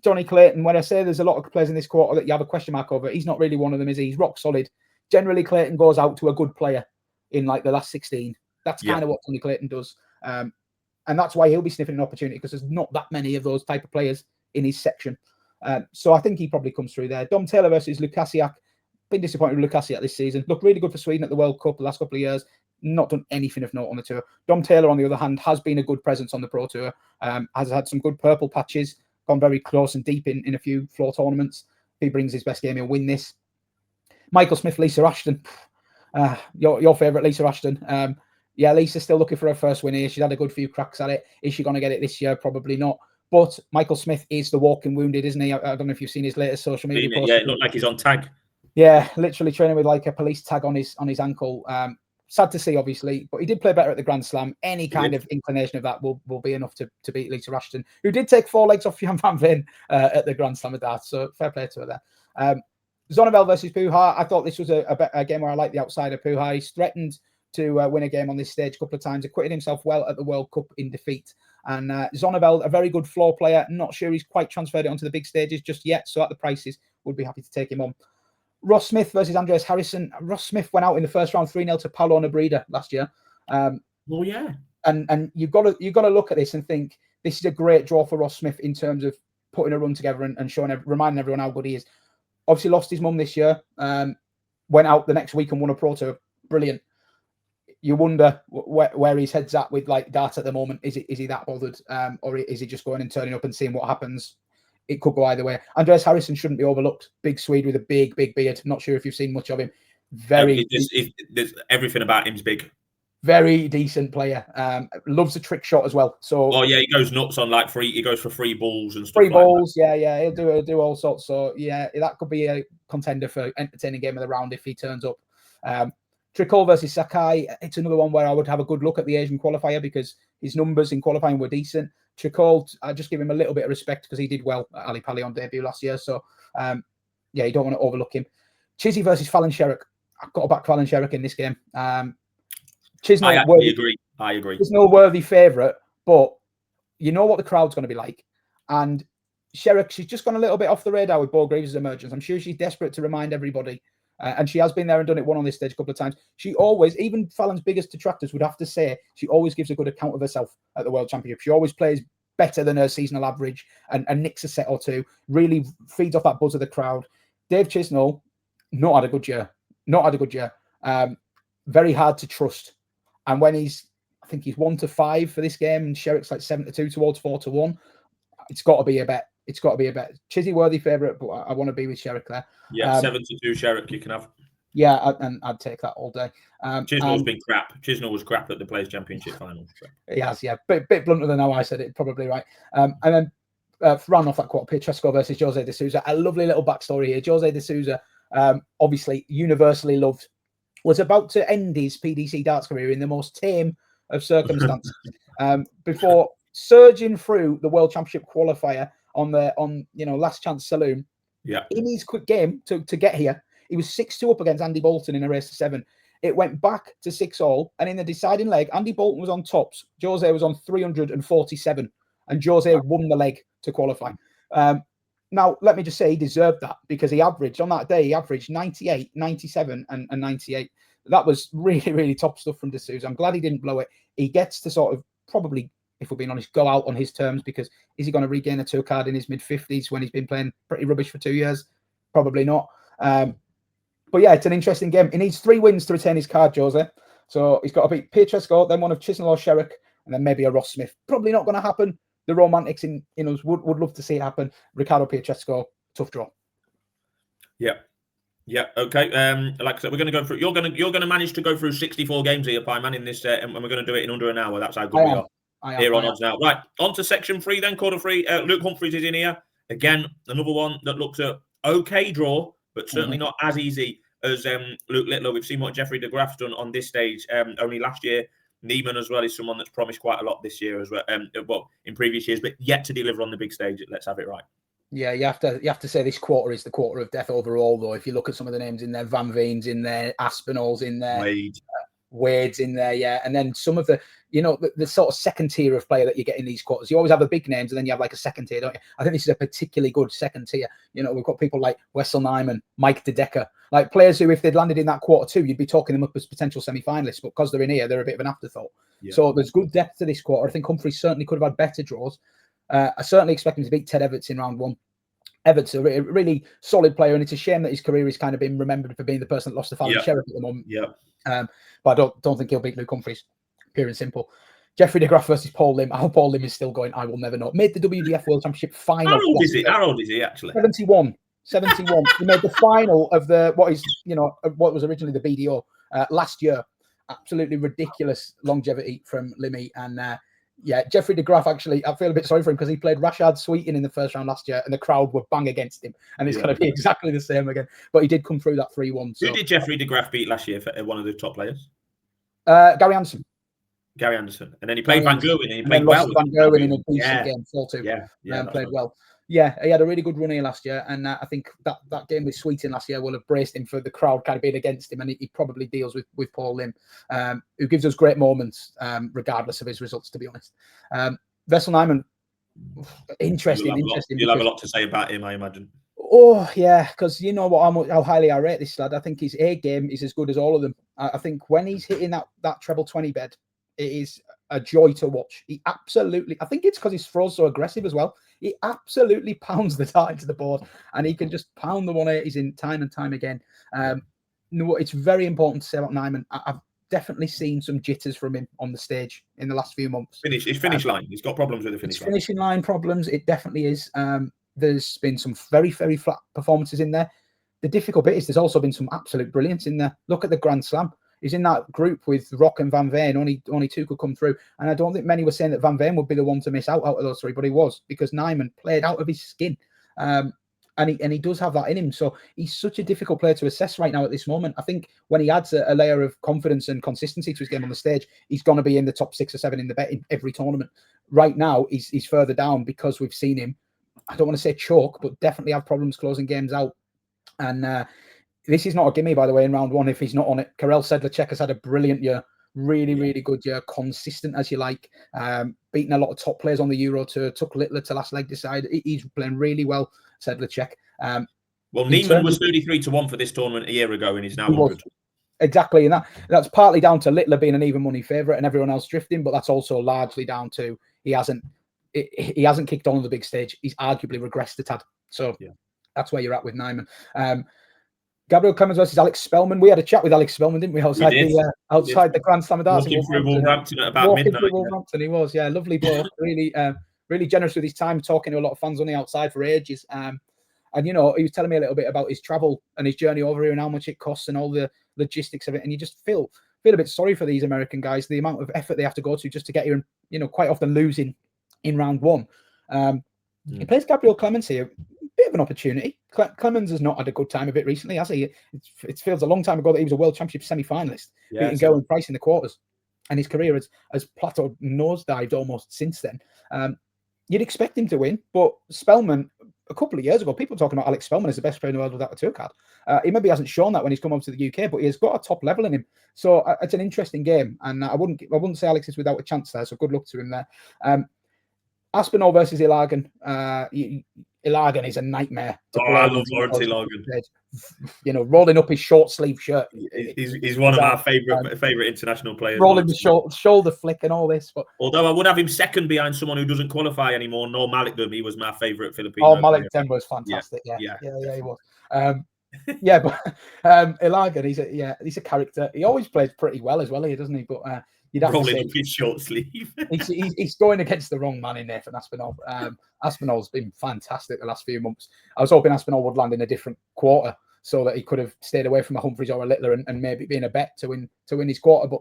Johnny Clayton, when I say there's a lot of players in this quarter that you have a question mark over, he's not really one of them, is he? He's rock solid. Generally, Clayton goes out to a good player in like the last 16. That's kind of what Johnny Clayton does. And that's why he'll be sniffing an opportunity, because there's not that many of those type of players in his section. So I think he probably comes through there. Dom Taylor versus Lukasiak. Been disappointed with Lukasiak this season. Looked really good for Sweden at the World Cup the last couple of years. Not done anything of note on the tour. Dom Taylor, on the other hand, has been a good presence on the Pro Tour. Has had some good purple patches. Gone very close and deep in a few floor tournaments. If he brings his best game, he'll win this. Michael Smith, Lisa Ashton. Your favourite, Lisa Ashton. Lisa's still looking for her first win here. She's had a good few cracks at it. Is she going to get it this year? Probably not. But Michael Smith is the walking wounded, isn't he? I don't know if you've seen his latest social media post.
Yeah, it looked like he's on tag.
Yeah, literally training with like a police tag on his ankle. Sad to see, obviously, but he did play better at the Grand Slam. Any kind of inclination of that will be enough to beat Lisa Ashton, who did take 4 legs off Jan van Veen at the Grand Slam of darts. So fair play to her there. Zonnevel versus Puha. I thought this was a game where I like the outsider Puha. He's threatened to win a game on this stage a couple of times. Acquitted himself well at the World Cup in defeat. And Zonnevel, a very good floor player. Not sure he's quite transferred it onto the big stages just yet. So at the prices, would be happy to take him on. Ross Smith versus Andreas Harrison. Ross Smith went out in the first round 3-0 to Paulo Nebreda last year. And you've got to look at this and think this is a great draw for Ross Smith in terms of putting a run together and reminding everyone how good he is. Obviously lost his mum this year. Went out the next week and won a Pro Tour. Brilliant. you wonder where his head's at with like Dart at the moment. Is he that bothered, or is he just going and turning up and seeing what happens? It could go either way. Andreas Harrison shouldn't be overlooked. Big Swede with a big beard. Not sure if you've seen much of him.
There's everything about him's big.
Very decent player. Loves a trick shot as well. So
he goes nuts on like free. He goes for free balls and stuff.
Free balls, yeah. He'll do all sorts. So yeah, that could be a contender for entertaining game of the round if he turns up. Tricol versus Sakai. It's another one where I would have a good look at the Asian qualifier because his numbers in qualifying were decent. Tricol, I just give him a little bit of respect because he did well at Ali Pali on debut last year. So you don't want to overlook him. Chizzy versus Fallon Sherrick. I've got to back Fallon Sherrick in this game. Chisnell,
I agree.
Chisnell worthy favourite, but you know what the crowd's going to be like. And Sherrick, she's just gone a little bit off the radar with Bo Greaves' emergence. I'm sure she's desperate to remind everybody. And she has been there and done it on this stage a couple of times. She always, even Fallon's biggest detractors would have to say, she always gives a good account of herself at the World Championship. She always plays better than her seasonal average and nicks a set or two, really feeds off that buzz of the crowd. Dave Chisnell, not had a good year. Very hard to trust. And when I think he's 1-5 for this game, and Sherrick's like 7-2 towards 4-1. It's got to be a bet. Chizzy worthy favourite, but I want to be with Sherrick there.
Yeah, 7-2 Sherrick you can have.
Yeah, and I'd take that all day.
Chisnell's been crap. Chisnell was crap at the Players' Championship finals.
He has, yeah. Bit blunter than how I said it, probably right. And then round off that quarter, Pietrasco versus Jose de Souza. A lovely little backstory here. Jose de Souza, obviously universally loved, was about to end his PDC darts career in the most tame of circumstances before surging through the World Championship qualifier on last chance saloon.
Yeah.
In his quick game to get here, he was 6-2 up against Andy Bolton in a race to 7. It went back to 6-all, and in the deciding leg, Andy Bolton was on tops. Jose was on 347, and Jose won the leg to qualify. Now, let me just say he deserved that because he averaged, on that day, he averaged 98, 97, and 98. That was really, really top stuff from de Souza. I'm glad he didn't blow it. He gets to sort of probably, if we're being honest, go out on his terms because is he going to regain a tour card in his mid-50s when he's been playing pretty rubbish for 2 years? Probably not. But yeah, it's an interesting game. He needs 3 wins to retain his card, Jose. So he's got to beat Pietrasco, then one of Chisnell or Sherrick, and then maybe a Ross Smith. Probably not going to happen. The romantics in us would love to see it happen. Ricardo Pietrasco, tough draw.
Yeah. Okay. Like I said, we're going to go through. You're going to manage to go through 64 games here, Pie Man, in this, and we're going to do it in under an hour. That's how good we are. Here on odds now. Right, on to section 3 then, quarter 3. Luke Humphries is in here again. Another one that looks a okay draw, but certainly not as easy as Luke Littler. We've seen what Jeffrey de Graaf's done on this stage only last year. Neiman as well is someone that's promised quite a lot this year as well. Well, in previous years, but yet to deliver on the big stage. Let's have it right.
Yeah, you have to say this quarter is the quarter of death overall, though. If you look at some of the names in there, Van Veen's in there, Aspinall's in there, Wade's in there, yeah, and then some of the the sort of second tier of player that you get in these quarters. You always have the big names, and then you have like a second tier, don't you? I think this is a particularly good second tier. We've got people like Wessel Nyman, Mike De Decker, like players who, if they'd landed in that quarter 2, you'd be talking them up as potential semi-finalists, but because they're in here, they're a bit of an afterthought. Yeah. So there's good depth to this quarter. I think Humphries certainly could have had better draws. I certainly expect him to beat Ted Everts in round 1. Everts, a really solid player, and it's a shame that his career has kind of been remembered for being the person that lost to Fallon Sherrick at the moment.
Yeah.
But I don't think he'll beat Luke Humphries. Pure and simple. Jeffrey de Graaf versus Paul Lim. How Paul Lim is still going, I will never know. Made the WDF World Championship final.
How old is he actually?
71. He made the final of what was originally the BDO last year. Absolutely ridiculous longevity from Limmy. And Jeffrey de Graaf, actually, I feel a bit sorry for him because he played Rashad Sweetin in the first round last year and the crowd were bang against him. And it's going to be exactly the same again. But he did come through that 3-1. So.
Who did Jeffrey de Graaf beat last year for one of the top players?
Gary Anderson. And
then he played Van Gerwen and he played
well. Van Gerwen in a decent game, 4-2. Played well. Yeah, he had a really good run here last year, and I think that game with Sweetin last year will have braced him for the crowd kind of being against him, and he probably deals with Paul Lim, who gives us great moments, regardless of his results, to be honest. Wessel Nyman, interesting.
You'll have a lot to say about him, I imagine.
Oh, yeah, because you know how highly I rate this lad. I think his A game is as good as all of them. I think when he's hitting that treble 20 bed, it is a joy to watch. He absolutely, I think it's because his throw's so aggressive as well. He absolutely pounds the dart into the board, and he can just pound the 180s in time and time again. It's very important to say about Nyman. definitely seen some jitters from him on the stage in the last few months.
His finish line. He's got problems with the finish line.
Finishing line problems. It definitely is. There's been some very, very flat performances in there. The difficult bit is there's also been some absolute brilliance in there. Look at the Grand Slam. He's in that group with Rock and Van Veen. Only two could come through. And I don't think many were saying that Van Veen would be the one to miss out of those three, but he was, because Nyman played out of his skin. And he does have that in him. So he's such a difficult player to assess right now at this moment. I think when he adds a layer of confidence and consistency to his game on the stage, he's going to be in the top 6 or 7 in the bet in every tournament. Right now, he's further down because we've seen him, I don't want to say choke, but definitely have problems closing games out. And this is not a gimme, by the way, in round 1 if he's not on it. Karel Sedlacek has had a brilliant year. Really good year. Consistent, as you like. Beating a lot of top players on the Euro Tour. Took Littler to last leg decide. He's playing really well, Sedlacek.
Well, Neiman was 33-1 for this tournament a year ago, and he's now 100.
Exactly, and that's partly down to Littler being an even money favourite and everyone else drifting, but that's also largely down to he hasn't kicked on the big stage. He's arguably regressed a tad. So that's where you're at with Nyman. Gabriel Clemens versus Alex Spellman. We had a chat with Alex Spellman, didn't we? Outside the Grand Slam of Darts.
Walking through Wolverhampton at about midnight.
Wolverhampton, he was, lovely bloke. Really generous with his time, talking to a lot of fans on the outside for ages. And he was telling me a little bit about his travel and his journey over here and how much it costs and all the logistics of it. And you just feel a bit sorry for these American guys, the amount of effort they have to go to just to get here, and quite often losing in round 1. He plays Gabriel Clemens here. Bit of an opportunity. Clemens has not had a good time of it recently, has he? It feels a long time ago that he was a World Championship semi-finalist, beating Gerwyn Price in the quarters, and his career has plateaued, nosedived almost since then. You'd expect him to win, but Spellman, a couple of years ago, people talking about Alex Spellman as the best player in the world without a tour card. He maybe hasn't shown that when he's come over to the UK, but he has got a top level in him. So it's an interesting game, and I wouldn't say Alex is without a chance there. So good luck to him there. Aspinall versus Ilagan. Ilagan is a nightmare.
I love Lawrence Ilagan.
Rolling up his short sleeve shirt.
He's one of our favourite international players.
Rolling the shoulder flick and all this. But
although I would have him second behind someone who doesn't qualify anymore, Noel Malikdem. He was my favourite Filipino.
Oh, Malikdem was fantastic. Yeah, he was. But Ilagan, he's a character. He always plays pretty well as well here, doesn't he? But you'd have
rolling
to say,
up his short sleeve.
he's going against the wrong man in there for Aspinall. Aspinall's been fantastic the last few months. I was hoping Aspinall would land in a different quarter so that he could have stayed away from a Humphreys or a Littler and maybe be in a bet to win his quarter. But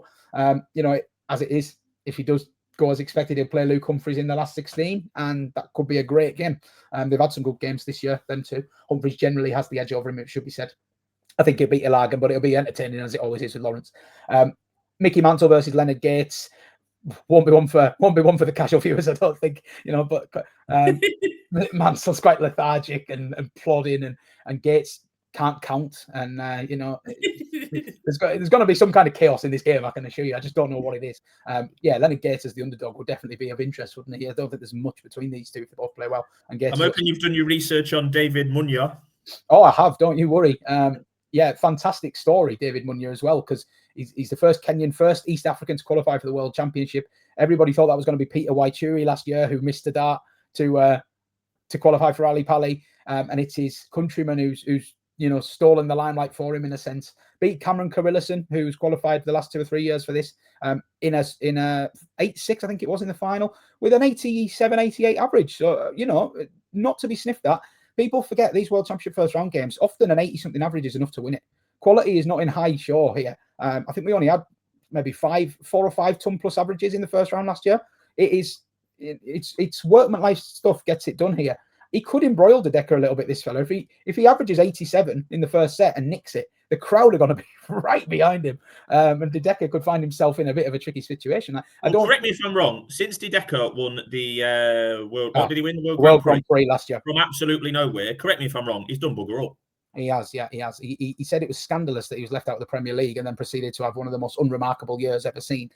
as it is, if he does go as expected, he'll play Luke Humphreys in the last 16, and that could be a great game. They've had some good games this year, them too. Humphreys generally has the edge over him, it should be said. I think he'll beat Ilagan, but it'll be entertaining as it always is with Lawrence. Mickey Mantle versus Leonard Gates won't be one for the casual viewers, I don't think. But Mantle's quite lethargic and plodding, and Gates can't count, and there's going to be some kind of chaos in this game, I can assure you. I just don't know what it is. Leonard Gates as the underdog would definitely be of interest, wouldn't he? I don't think there's much between these two if they both play well. And Gates,
I'm hoping you've done your research on David Munya.
Oh, I have. Don't you worry. Fantastic story, David Munya, as well, because he's the first Kenyan, first East African to qualify for the World Championship. Everybody thought that was going to be Peter Waituri last year, who missed the dart to qualify for Ali Pali, and it's his countryman who's stolen the limelight for him in a sense. Beat Cameron Carillison, who's qualified the last 2 or 3 years for this, in a 8-6, I think it was, in the final, with an 87, 88 average. So not to be sniffed at. People forget these World Championship first round games. Often an 80-something average is enough to win it. Quality is not in high shore here. I think we only had maybe 4 or 5 ton plus averages in the first round last year. It's workmanlike stuff gets it done here. He could embroil De Decker a little bit, this fella. If he averages 87 in the first set and nicks it, the crowd are going to be right behind him. And De Decker could find himself in a bit of a tricky situation.
Correct me if I'm wrong. Since De Decker won the World, what did he win? The
World Grand Prix last year.
From absolutely nowhere. Correct me if I'm wrong. He's done bugger all.
He has, he has. He said it was scandalous that he was left out of the Premier League and then proceeded to have one of the most unremarkable years ever seen.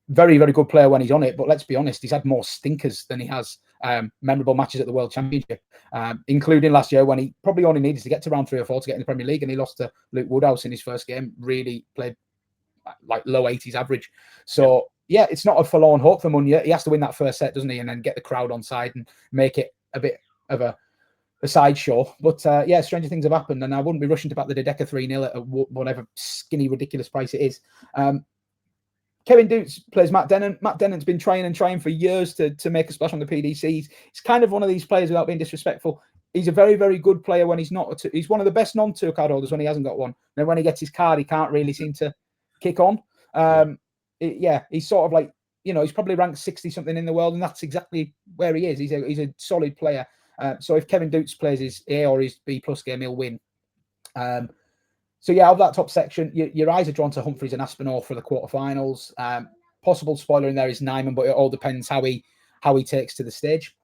Very, very good player when he's on it, but let's be honest, he's had more stinkers than he has memorable matches at the World Championship, including last year when he probably only needed to get to round 3 or 4 to get in the Premier League, and he lost to Luke Woodhouse in his first game. Really played like low 80s average. So it's not a forlorn hope for Munya. He has to win that first set, doesn't he, and then get the crowd on side and make it a bit of a a sideshow. But yeah, stranger things have happened, and I wouldn't be rushing to back the Dedeker 3-0 at whatever skinny, ridiculous price it is. Kevin Dukes plays Matt Denon. Matt Denon's been trying for years to make a splash on the PDC. He's kind of one of these players, without being disrespectful. He's a very, very good player when he's not. He's one of the best non-tour card holders when he hasn't got one. Then when he gets his card, he can't really seem to kick on. He's sort of like, he's probably ranked 60-something in the world, and that's exactly where he is. He's a solid player. So if Kevin Dukes plays his A or his B+ game, he'll win. So yeah, of that top section, your eyes are drawn to Humphreys and Aspinall for the quarterfinals. Possible spoiler in there is Nyman, but it all depends how he takes to the stage.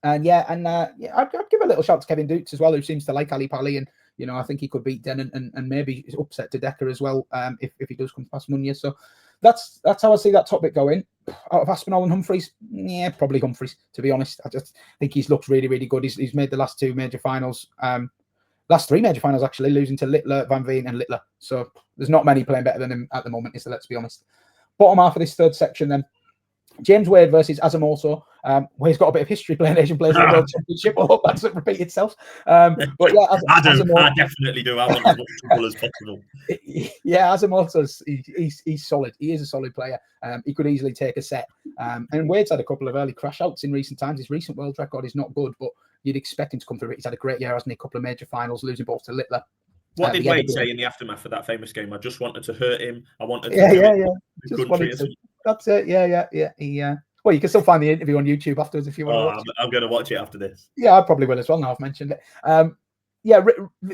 And I'd give a little shout to Kevin Dukes as well, who seems to like Ali Pali, and I think he could beat Denon and maybe upset Dedeker as well if he does come past Munya. So that's how I see that top bit going. Out of Aspinall and Humphreys, yeah, probably Humphreys, to be honest. I just think he's looked really, really good. He's made the last two major finals. Last three major finals, actually, losing to Littler, Van Veen, and Littler. So there's not many playing better than him at the moment, so let's be honest. Bottom half of this third section, then. James Wade versus Asamoto. Wade's got a bit of history playing Asian players in the World Championship. I hope that doesn't repeat itself. But yeah,
I definitely do. I want as much trouble as possible.
Yeah, Asamoto's he's solid. He is a solid player. He could easily take a set. And Wade's had a couple of early crash outs in recent times. His recent world record is not good, but you'd expect him to come through it. He's had a great year, hasn't he? A couple of major finals, losing both to Littler.
What did Wade say in the aftermath of that famous game? I just wanted to hurt him. I wanted to
Just wanted to. That's it. Yeah. Well, you can still find the interview on YouTube afterwards if you want to watch it.
I'm going to watch it after this.
Yeah, I probably will as well. Now I've mentioned it.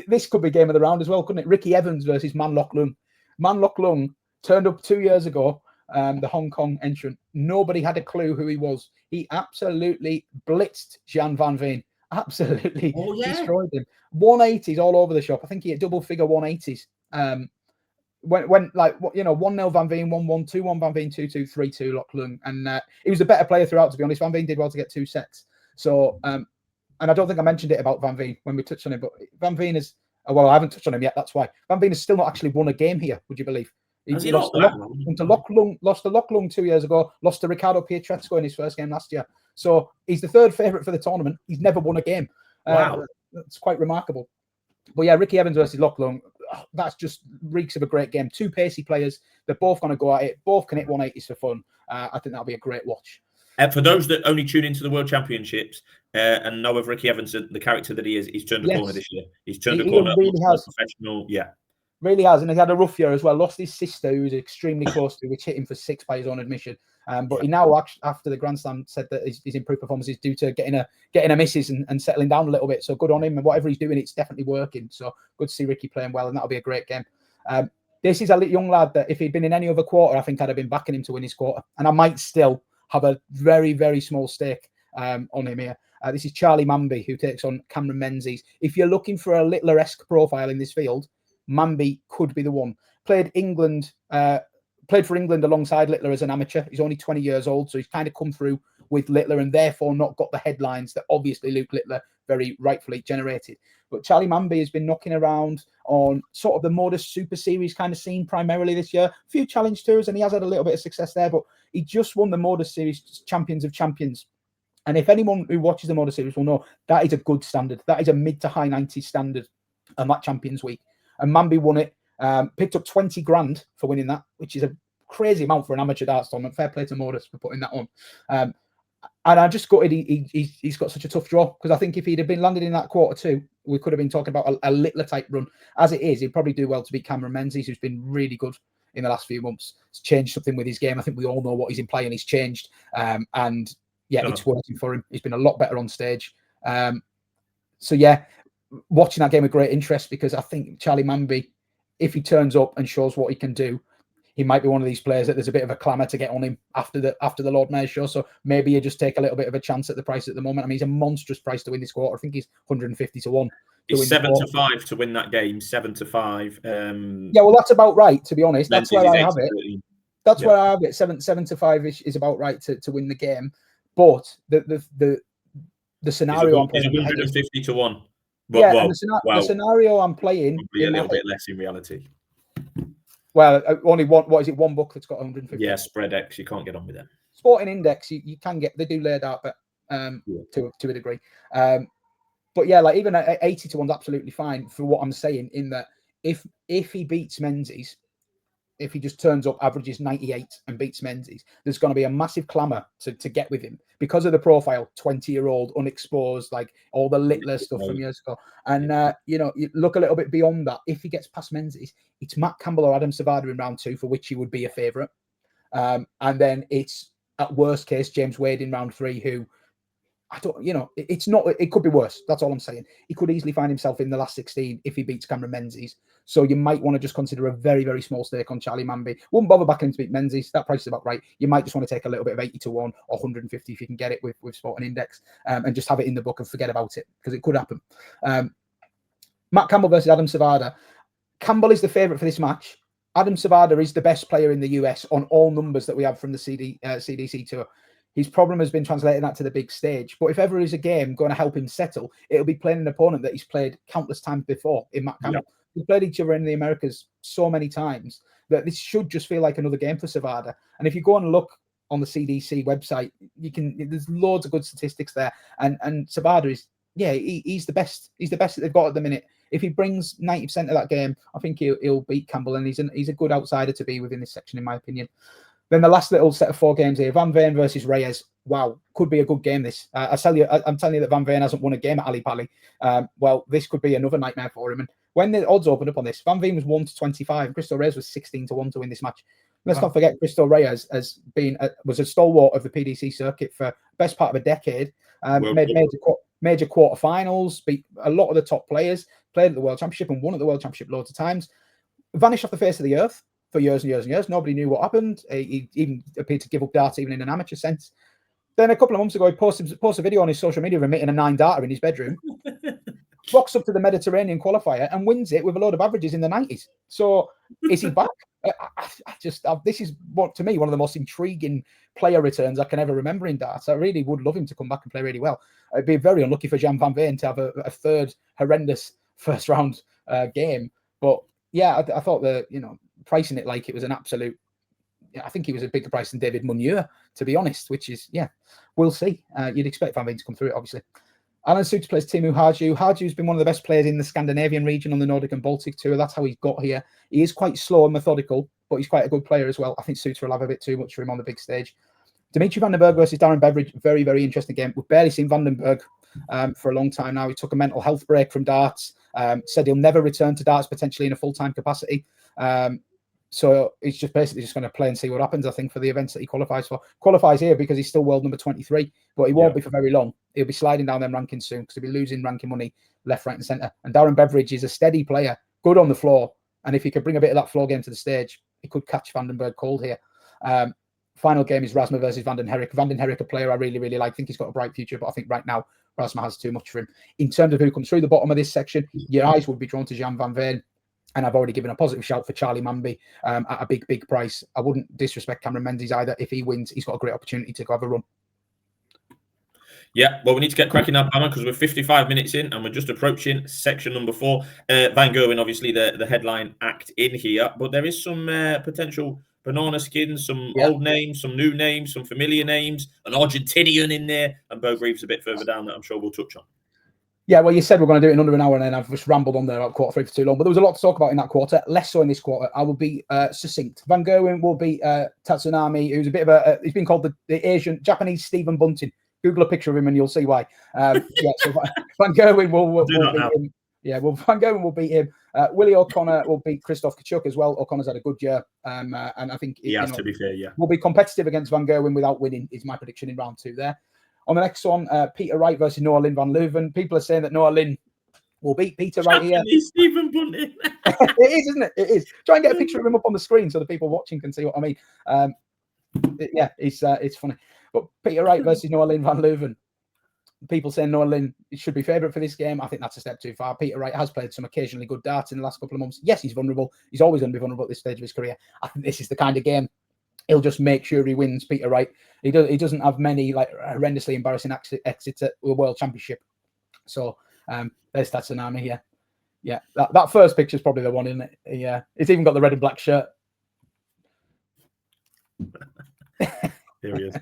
This could be game of the round as well, couldn't it? Ricky Evans versus Man Lok Lung. Man Lok Lung turned up 2 years ago. The Hong Kong entrant. Nobody had a clue who he was. He absolutely blitzed Jan Van Veen. Absolutely destroyed him. 180s all over the shop. I think he had double figure 180s. When 1-0 Van Veen, 1-1, 2-1 Van Veen, 2-2, 3-2 Lok Lung. And he was the better player throughout, to be honest. Van Veen did well to get 2 sets. So, and I don't think I mentioned it about Van Veen when we touched on him, but Van Veen is, I haven't touched on him yet, that's why. Van Veen has still not actually won a game here, would you believe? He lost to Lok Lung 2 years ago, lost to Ricardo Pietrezco in his first game last year. So he's the third favourite for the tournament. He's never won a game.
Wow.
That's quite remarkable. But yeah, Ricky Evans versus Lok Lung, that's just reeks of a great game. 2 pacey players. They're both going to go at it. Both can hit 180s for fun. I think that'll be a great watch.
For those that only tune into the World Championships and know of Ricky Evans, the character that he is, he's turned a corner this year. He's turned a corner.
He really has.
Professional, yeah.
Really has, and he had a rough year as well. Lost his sister, who was extremely close to, which hit him for 6 by his own admission. But he now, after the Grand Slam, said that his improved performance is due to getting a misses and settling down a little bit. So good on him, and whatever he's doing, it's definitely working. So good to see Ricky playing well, and that'll be a great game. This is a young lad that if he'd been in any other quarter, I think I'd have been backing him to win his quarter, and I might still have a very, very small stake on him here. This is Charlie Mamby, who takes on Cameron Menzies. If you're looking for a Littler-esque profile in this field, Mamby could be the one. Played for England alongside Littler as an amateur. He's only 20 years old, so he's kind of come through with Littler and therefore not got the headlines that obviously Luke Littler very rightfully generated. But Charlie Mamby has been knocking around on sort of the Modus Super Series kind of scene primarily this year. A few challenge tours, and he has had a little bit of success there, but he just won the Modus Series Champions of Champions. And if anyone who watches the Modus Series will know, that is a good standard. That is a mid to high 90s standard on that Champions Week. And Mamby won it, picked up 20 grand for winning that, which is a crazy amount for an amateur darts tournament. Fair play to Modus for putting that on. And I just gutted he's got such a tough draw, because I think if he'd have been landed in that quarter 2, we could have been talking about a Littler type run. As it is, he'd probably do well to beat Cameron Menzies, who's been really good in the last few months. He's changed something with his game. I think we all know what he's implying. He's changed. And yeah, it's working for him. He's been a lot better on stage. So yeah, watching that game with great interest, because I think Charlie Mamby, if he turns up and shows what he can do, he might be one of these players that there's a bit of a clamour to get on him after the Lord Mayor's show. So maybe you just take a little bit of a chance at the price at the moment. I mean, he's a monstrous price to win this quarter. I think he's 150 to 1.
He's 7 to 5 to win that game. 7 to 5.
Yeah, well, that's about right, to be honest. That's where I have it. That's where I have it. 7 to 5 is about right to win the game. But the scenario I'm playing,
150 to 1.
But, yeah, the scenario I'm playing,
probably a little bit less in reality.
Well, only one. What is it? One book that's got 150.
Yeah, Spread X. You can't get on with them.
Sporting Index, you can get. They do laid out, but to a degree. But yeah, like even at 80 to 1's absolutely fine for what I'm saying. In that, if he beats Menzies, if he just turns up, averages 98 and beats Menzies, there's going to be a massive clamour to get with him because of the profile, 20-year-old, unexposed, like all the Littler stuff from years ago. And, you look a little bit beyond that. If he gets past Menzies, it's Matt Campbell or Adam Savada in round 2, for which he would be a favourite. And then it's, at worst case, James Wade in round 3, who, I don't, it's not, it could be worse. That's all I'm saying. He could easily find himself in the last 16 if he beats Cameron Menzies. So you might want to just consider a very, very small stake on Charlie Manby. Wouldn't bother backing him to beat Menzies. That price is about right. You might just want to take a little bit of 80 to 1 or 150 if you can get it with Sporting Index, and just have it in the book and forget about it, because it could happen. Matt Campbell versus Adam Savada. Campbell is the favourite for this match. Adam Savada is the best player in the US on all numbers that we have from the CDC Tour. His problem has been translating that to the big stage. But if ever is a game going to help him settle, it'll be playing an opponent that he's played countless times before in Matt Campbell. Yeah. We've played each other in the Americas so many times that this should just feel like another game for Savada. And if you go and look on the CDC website, there's loads of good statistics there. And Savada is, he's the best. He's the best that they've got at the minute. If he brings 90% of that game, I think he'll beat Campbell, and he's a good outsider to be within this section, in my opinion. Then the last little set of 4 games here, Van Veen versus Reyes. Wow, could be a good game, this. I'm telling you that Van Veen hasn't won a game at Ali Pali. Well, this could be another nightmare for him. And when the odds opened up on this, Van Veen was 1-25, and Cristo Reyes was 16-1 to win this match. Let's not forget, Cristo Reyes was a stalwart of the PDC circuit for the best part of a decade. Made major quarterfinals, beat a lot of the top players, played at the World Championship and won at the World Championship loads of times. Vanished off the face of the earth for years and years and years. Nobody knew what happened. He even appeared to give up darts, even in an amateur sense. Then a couple of months ago, he posted a video on his social media of him hitting a 9 darter in his bedroom. Rocks up to the Mediterranean qualifier and wins it with a load of averages in the 90s. So is he back? This is to me one of the most intriguing player returns I can ever remember in darts. I really would love him to come back and play really well. It'd be very unlucky for Jan van Veen to have a third horrendous first round game. But yeah, I thought that, pricing it like it was an absolute, I think he was a bigger price than David Munir, to be honest, which is, we'll see. You'd expect Van Veen to come through it, obviously. Alan Suter plays Timu Harju. Harju's been one of the best players in the Scandinavian region on the Nordic and Baltic Tour. That's how he's got here. He is quite slow and methodical, but he's quite a good player as well. I think Suter will have a bit too much for him on the big stage. Dimitri Vandenberg versus Darren Beveridge. Very, very interesting game. We've barely seen Vandenberg for a long time now. He took a mental health break from darts. Said he'll never return to darts, potentially in a full-time capacity. So he's just basically just going to play and see what happens, I think, for the events that he qualifies for. Qualifies here because he's still world number 23, but he won't be for very long. He'll be sliding down them rankings soon because he'll be losing ranking money left, right, and centre. And Darren Beveridge is a steady player, good on the floor. And if he could bring a bit of that floor game to the stage, he could catch Vandenberg cold here. Final game is Rasma versus Van den Herrik. Van den Herrik, a player I really, really like. I think he's got a bright future, but I think right now Rasma has too much for him. In terms of who comes through the bottom of this section, your eyes would be drawn to Jan van Veen. And I've already given a positive shout for Charlie Manby at a big, big price. I wouldn't disrespect Cameron Menzies either. If he wins, he's got a great opportunity to go have a run.
Yeah, well, we need to get cracking up, Emma, because we're 55 minutes in and we're just approaching section number 4. Van Gerwen, obviously, the headline act in here, but there is some potential banana skins, some old names, some new names, some familiar names, an Argentinian in there, and Bo Greaves a bit further down that I'm sure we'll touch on.
Yeah, well, you said we're going to do it in under an hour, and then I've just rambled on there about quarter 3 for too long. But there was a lot to talk about in that quarter, less so in this quarter. I will be succinct. Van Gerwen will beat Tatsunami, who's a bit of he's been called the Japanese Stephen Bunting. Google a picture of him and you'll see why. So Van Gerwen will beat him. Yeah, well, Van Gerwen will beat him. Willie O'Connor will beat Christoph Kachuk as well. O'Connor's had a good year. And I think
he has, to be fair,
will be competitive against Van Gerwen without winning, is my prediction in round 2 there. On the next one, Peter Wright versus Noah Lynn van Leuven. People are saying that Noah Lynn will beat Peter Wright here.
Stephen Bunting.
It is, isn't it? It is. Try and get a picture of him up on the screen so the people watching can see what I mean. It's funny. But Peter Wright versus Noah Lynn van Leuven. People saying Noah Lynn should be favourite for this game. I think that's a step too far. Peter Wright has played some occasionally good darts in the last couple of months. Yes, he's vulnerable. He's always going to be vulnerable at this stage of his career. I think this is the kind of game he'll just make sure he wins. Peter Wright. He doesn't have many like horrendously embarrassing exits at the World Championship. So there's Tatsunami here. Yeah, that first picture is probably the one, isn't it? Yeah, it's even got the red and black shirt.
Here he is.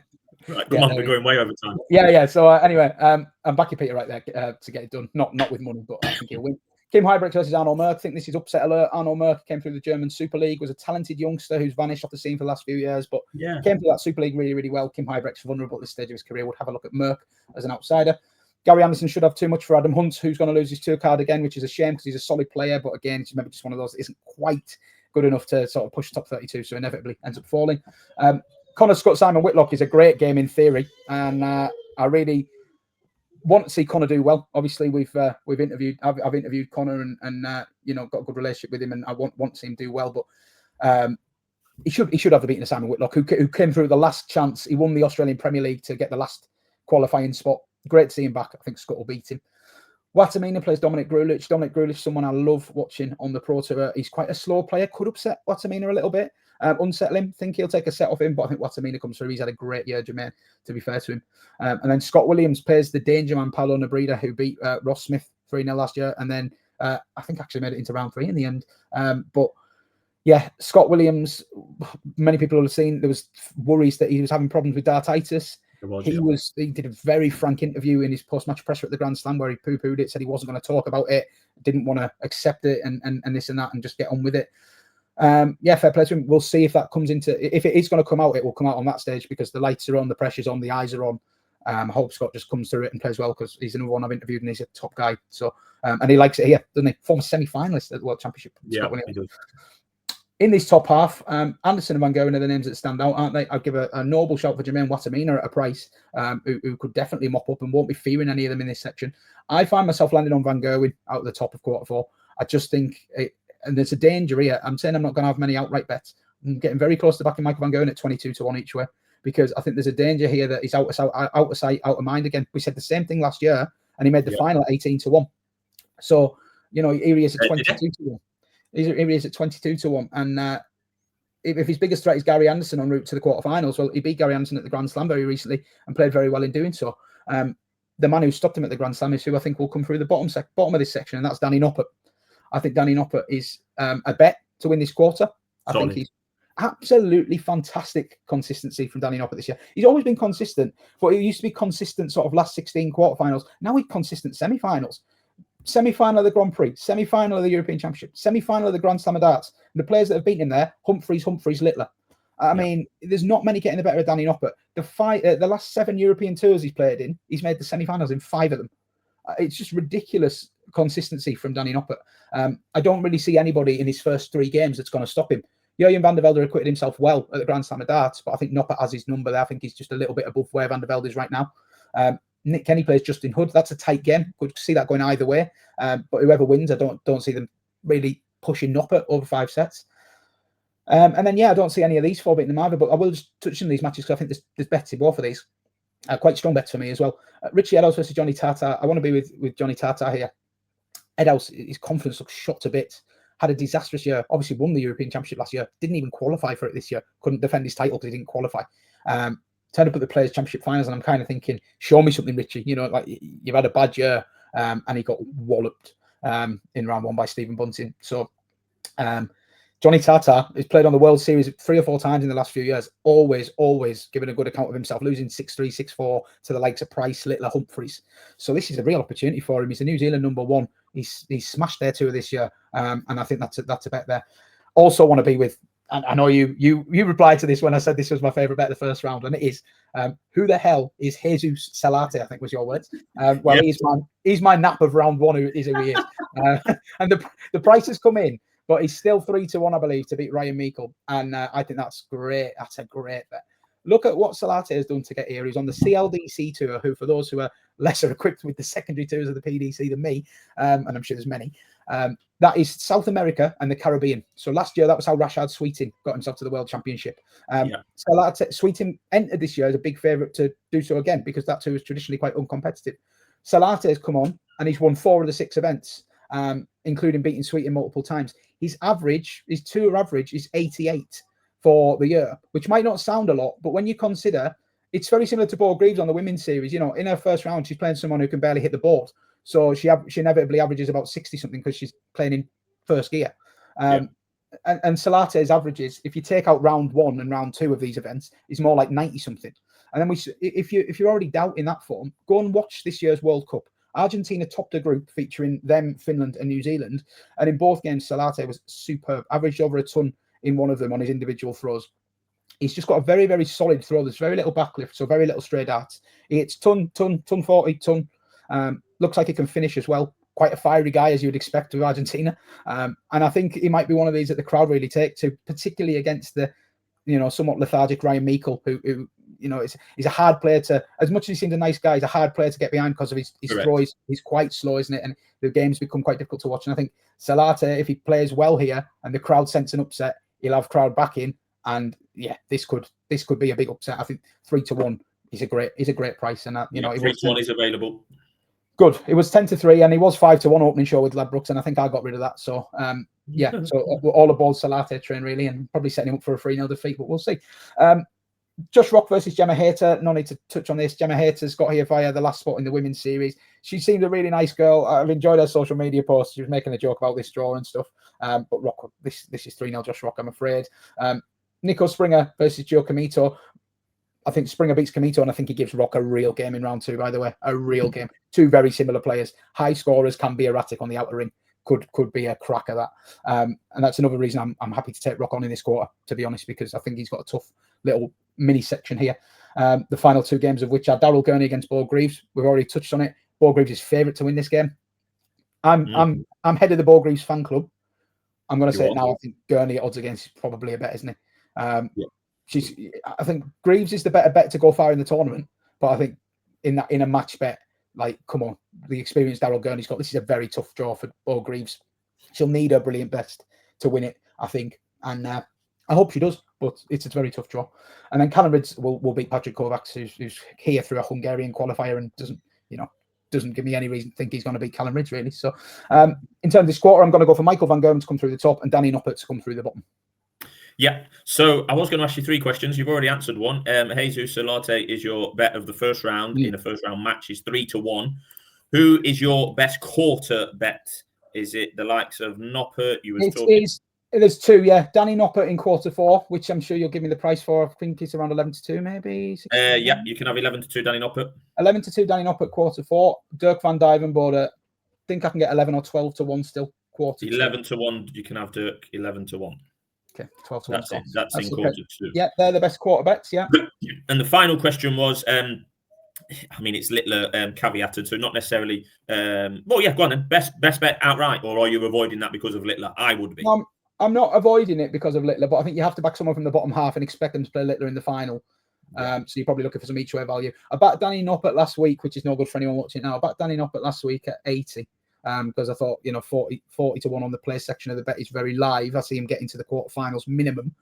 Right, come on, we're going way over time.
Yeah. So anyway, I'm backing Peter right there to get it done. Not with money, but I think he'll win. Kim Huybrecht versus Arnold Merck. I think this is upset alert. Arnold Merck came through the German Super League, was a talented youngster who's vanished off the scene for the last few years, but came through that Super League really, really well. Kim Huybrecht's vulnerable at this stage of his career. Would have a look at Merck as an outsider. Gary Anderson should have too much for Adam Hunt, who's going to lose his 2 card again, which is a shame because he's a solid player. But again, it's maybe just one of those that isn't quite good enough to sort of push top 32, so inevitably ends up falling. Connor Scott Simon Whitlock is a great game in theory, and I really want to see Connor do well. Obviously, I've interviewed Connor and got a good relationship with him, and I want to see him do well. But he should have the beating of Simon Whitlock, who came through the last chance. He won the Australian Premier League to get the last qualifying spot. Great to see him back. I think Scott will beat him. Watamina plays Dominic Grulich. Dominic Grulich, someone I love watching on the Pro Tour. He's quite a slow player. Could upset Watamina a little bit. Unsettle him. Think he'll take a set off him, but I think Watamina comes through. He's had a great year, Jermaine, to be fair to him. And then Scott Williams plays the danger man, Paolo Nebrida, who beat Ross Smith 3-0 last year. And then I think actually made it into round 3 in the end. But yeah, Scott Williams, many people will have seen, there was worries that he was having problems with dartitis. He did a very frank interview in his post-match presser at the Grand Slam where he poo-pooed it, said he wasn't going to talk about it, didn't want to accept it and this and that and just get on with it. Fair play to him. We'll see if that comes into, if it is going to come out, it will come out on that stage because the lights are on, the pressure's on, the eyes are on. I hope Scott just comes through it and plays well because he's another one I've interviewed and he's a top guy. So, and he likes it here, doesn't he? Former semi-finalist at the World Championship.
Yeah, he does.
In this top half, Anderson and Van Gogh are the names that stand out, aren't they? I'd give a noble shout for Jermaine Watamina at a price, who could definitely mop up and won't be fearing any of them in this section. I find myself landing on Van Gogh out of the top of quarter 4. I just think, and there's a danger here. I'm saying I'm not going to have many outright bets. I'm getting very close to backing Michael Van Gogh at 22-1 each way because I think there's a danger here that he's out of sight, out of mind again. We said the same thing last year, and he made the final at 18-1. So, here he is at 22-1. Here he is at 22-1. And if his biggest threat is Gary Anderson en route to the quarterfinals, well, he beat Gary Anderson at the Grand Slam very recently and played very well in doing so. The man who stopped him at the Grand Slam is who I think will come through the bottom of this section, and that's Danny Noppert. I think Danny Noppert is a bet to win this quarter. I think he's absolutely fantastic consistency from Danny Noppert this year. He's always been consistent, but he used to be consistent sort of last 16 quarterfinals. Now he's consistent semi-finals. Semi-final of the Grand Prix, semi-final of the European Championship, semi-final of the Grand Slam of Darts. And the players that have beaten him there, Humphreys, Littler. I mean, there's not many getting the better of Danny Noppert. The last 7 European tours he's played in, he's made the semi-finals in 5 of them. It's just ridiculous consistency from Danny Noppert. I don't really see anybody in his first 3 games that's going to stop him. Jurjen van der Velde acquitted himself well at the Grand Slam of Darts, but I think Noppert has his number there. I think he's just a little bit above where Van der Velde is right now. Nick Kenny plays Justin Hood. That's a tight game. Could see that going either way. But whoever wins, I don't see them really pushing Noppert over 5 sets. And then, I don't see any of these 4 beating them either. But I will just touch on these matches because I think there's bets in both of these. Quite strong bets for me as well. Richie Edhouse versus Johnny Tartar. I want to be with Johnny Tartar here. Edhouse, his confidence looks shot to bits. Had a disastrous year. Obviously won the European Championship last year. Didn't even qualify for it this year. Couldn't defend his title because he didn't qualify. Turned up at the Players' Championship finals, and I'm kind of thinking, show me something, Richie. Like you've had a bad year, and he got walloped in round 1 by Stephen Bunting. So Johnny Tartar has played on the World Series 3 or 4 times in the last few years. Always giving a good account of himself, losing 6-3, 6-4 to the likes of Price, Littler, Humphreys. So this is a real opportunity for him. He's the New Zealand #1. He's smashed their tour this year, and I think that's a bet there. Also want to be with. And I know you replied to this when I said this was my favourite bet of the first round, and it is. Who the hell is Jesus Salate? I think was your words. He's my nap of round 1. Who is who he is. And the price has come in, but he's still 3-1, I believe, to beat Ryan Meikle, and I think that's great. That's a great bet. Look at what Salate has done to get here. He's on the CLDC tour, who, for those who are lesser equipped with the secondary tours of the PDC than me, and I'm sure there's many, that is South America and the Caribbean. So last year, that was how Rashad Sweeting got himself to the World Championship. Sweeting entered this year as a big favourite to do so again, because that tour is traditionally quite uncompetitive. Salate has come on, and he's won 4 of the 6 events, including beating Sweeting multiple times. His tour average is 88 for the year, which might not sound a lot, but when you consider, it's very similar to Bo Greaves on the women's series. In her first round, she's playing someone who can barely hit the board. So she inevitably averages about 60-something because she's playing in first gear. And Salate's averages, if you take out round 1 and round 2 of these events, is more like 90-something. And then if you're already doubting that form, go and watch this year's World Cup. Argentina topped a group featuring them, Finland, and New Zealand. And in both games, Salate was superb. Averaged over a ton in one of them on his individual throws. He's just got a very, very solid throw. There's very little backlift, so very little stray darts. He hits ton 40, ton. Looks like he can finish as well. Quite a fiery guy, as you would expect with Argentina. And I think he might be one of these that the crowd really take to, particularly against the, somewhat lethargic Ryan Meikle, who he's a hard player to, as much as he seems a nice guy, he's a hard player to get behind because of his throw. He's quite slow, isn't it? And the games become quite difficult to watch. And I think Salate, if he plays well here and the crowd sense an upset, he'll have crowd backing. And yeah, this could be a big upset. I think 3-1 is a great price. And
3-1 is available.
Good. It was 10-3, and he was 5-1 opening show with Ladbrokes, and I think I got rid of that. So so all aboard Salate train really, and probably setting him up for a 3-0 defeat, but we'll see. Josh Rock versus Gemma Hayter. No need to touch on this. Gemma Hayter's got here via the last spot in the women's series. She seemed a really nice girl. I've enjoyed her social media posts. She was making a joke about this draw and stuff. But Rock, this is 3-0 Josh Rock, I'm afraid. Nico Springer versus Joe Camito. I think Springer beats Camito, and I think he gives Rock a real game in round 2, by the way. A real game. Two very similar players. High scorers, can be erratic on the outer ring. Could be a crack at that. And that's another reason I'm happy to take Rock on in this quarter, to be honest, because I think he's got a tough little mini section here. The final 2 games of which are Daryl Gurney against Bo Greaves. We've already touched on it. Bo Greaves is favourite to win this game. I'm head of the Bo Greaves fan club. I'm going to say it now. I think Gurney at odds against is probably a bet, isn't it? I think Greaves is the better bet to go far in the tournament, but I think in a match bet, like, come on, the experience Daryl Gurney's got, this is a very tough draw for Bo Greaves. She'll need her brilliant best to win it, I think, and I hope she does, but it's a very tough draw. And then Callum Ridds will beat Patrick Kovacs, who's here through a Hungarian qualifier and doesn't give me any reason to think he's going to beat Callum Ridds, really. So in terms of this quarter, I'm going to go for Michael Van Gerwen to come through the top and Danny Noppert to come through the bottom.
Yeah, so I was going to ask you 3 questions. You've already answered one. Jesus Salate is your bet of the first round in a first round match. Is 3-1. Who is your best quarter bet? Is it the likes of Noppert?
There's 2, yeah. Danny Noppert in quarter 4, which I'm sure you'll give me the price for. I think it's around 11-2, maybe.
Yeah, you can have 11-2 Danny Noppert.
11-2 Danny Noppert quarter 4. Dirk van Dijvenbode, I think I can get 11 or 12-1 still. Quarter
11-1. You can have Dirk 11-1.
Okay, 12-1.
That's in quarter 2.
Yeah, they're the best quarter bets. Yeah.
And the final question was, it's Littler caveated, so not necessarily. Well, yeah, go on then. Best bet outright, or are you avoiding that because of Littler? I would be.
I'm not avoiding it because of Littler, but I think you have to back someone from the bottom half and expect them to play Littler in the final. So you're probably looking for some each way value. I backed Danny Noppert last week, which is no good for anyone watching now. I backed Danny Noppert last week at 80. Because I thought, 40-1 on the play section of the bet is very live. I see him getting to the quarterfinals minimum.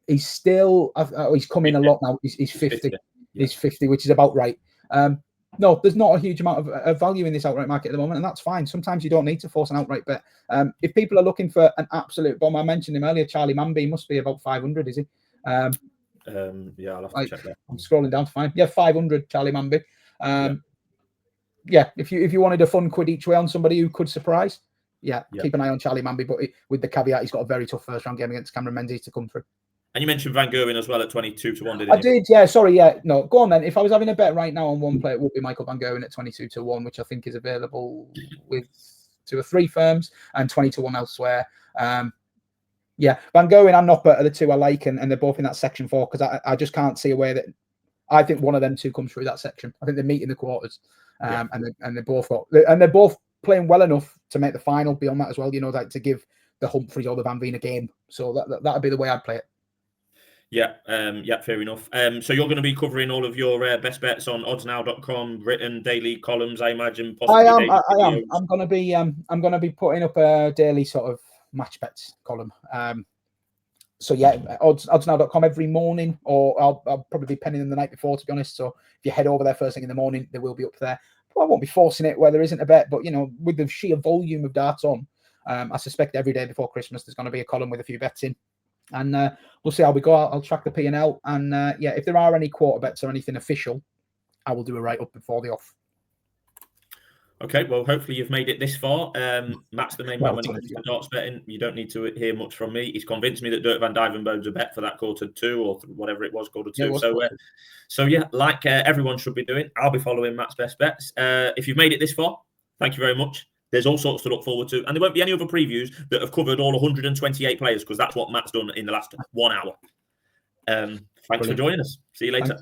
He's still, he's come in a lot now. He's 50. Yeah. He's 50, which is about right. No, there's not a huge amount of value in this outright market at the moment, and that's fine. Sometimes you don't need to force an outright bet. If people are looking for an absolute bomb, I mentioned him earlier, Charlie Manby must be about 500, is he?
Yeah, I'll have to check that.
I'm scrolling down to find. Yeah, 500 Charlie Manby. Yeah, if you wanted a fun quid each way on somebody who could surprise, keep an eye on Charlie Manby, but with the caveat he's got a very tough first round game against Cameron Menzies to come through.
And you mentioned Van Gerwen as well at 22-1, didn't you?
I did, yeah. Sorry, yeah. No, go on then. If I was having a bet right now on one player, it would be Michael Van Gerwen at 22-1, which I think is available with 2 or 3 firms, and 20-1 elsewhere. Van Gerwen and Noppert are the 2 I like, and they're both in that section 4 because I just can't see a way that I think one of them 2 comes through that section. I think they meet in the quarters. And they're both playing well enough to make the final beyond that as well, like to give the Humphreys or the Van Veen a game. So that'd be the way I'd play it.
Yeah, fair enough. So you're going to be covering all of your best bets on oddsnow.com, written daily columns, I imagine.
I am. I'm going to be putting up a daily sort of match bets column. So yeah, oddsnow.com every morning, or I'll probably be penning them the night before, to be honest. So if you head over there first thing in the morning, they will be up there. But I won't be forcing it where there isn't a bet. But with the sheer volume of darts on, I suspect every day before Christmas there's going to be a column with a few bets in, and we'll see how we go. I'll track the P&L, and if there are any quarter bets or anything official, I will do a write up before the off.
Okay, well, hopefully you've made it this far. Matt's the main man when it comes to darts betting. You don't need to hear much from me. He's convinced me that Dirk van Dijvenbode's a bet for that quarter 2 or whatever it was, quarter 2.
Yeah,
so yeah, like everyone should be doing, I'll be following Matt's best bets. If you've made it this far, thank you very much. There's all sorts to look forward to, and there won't be any other previews that have covered all 128 players because that's what Matt's done in the last 1 hour. Thanks for joining us. See you later.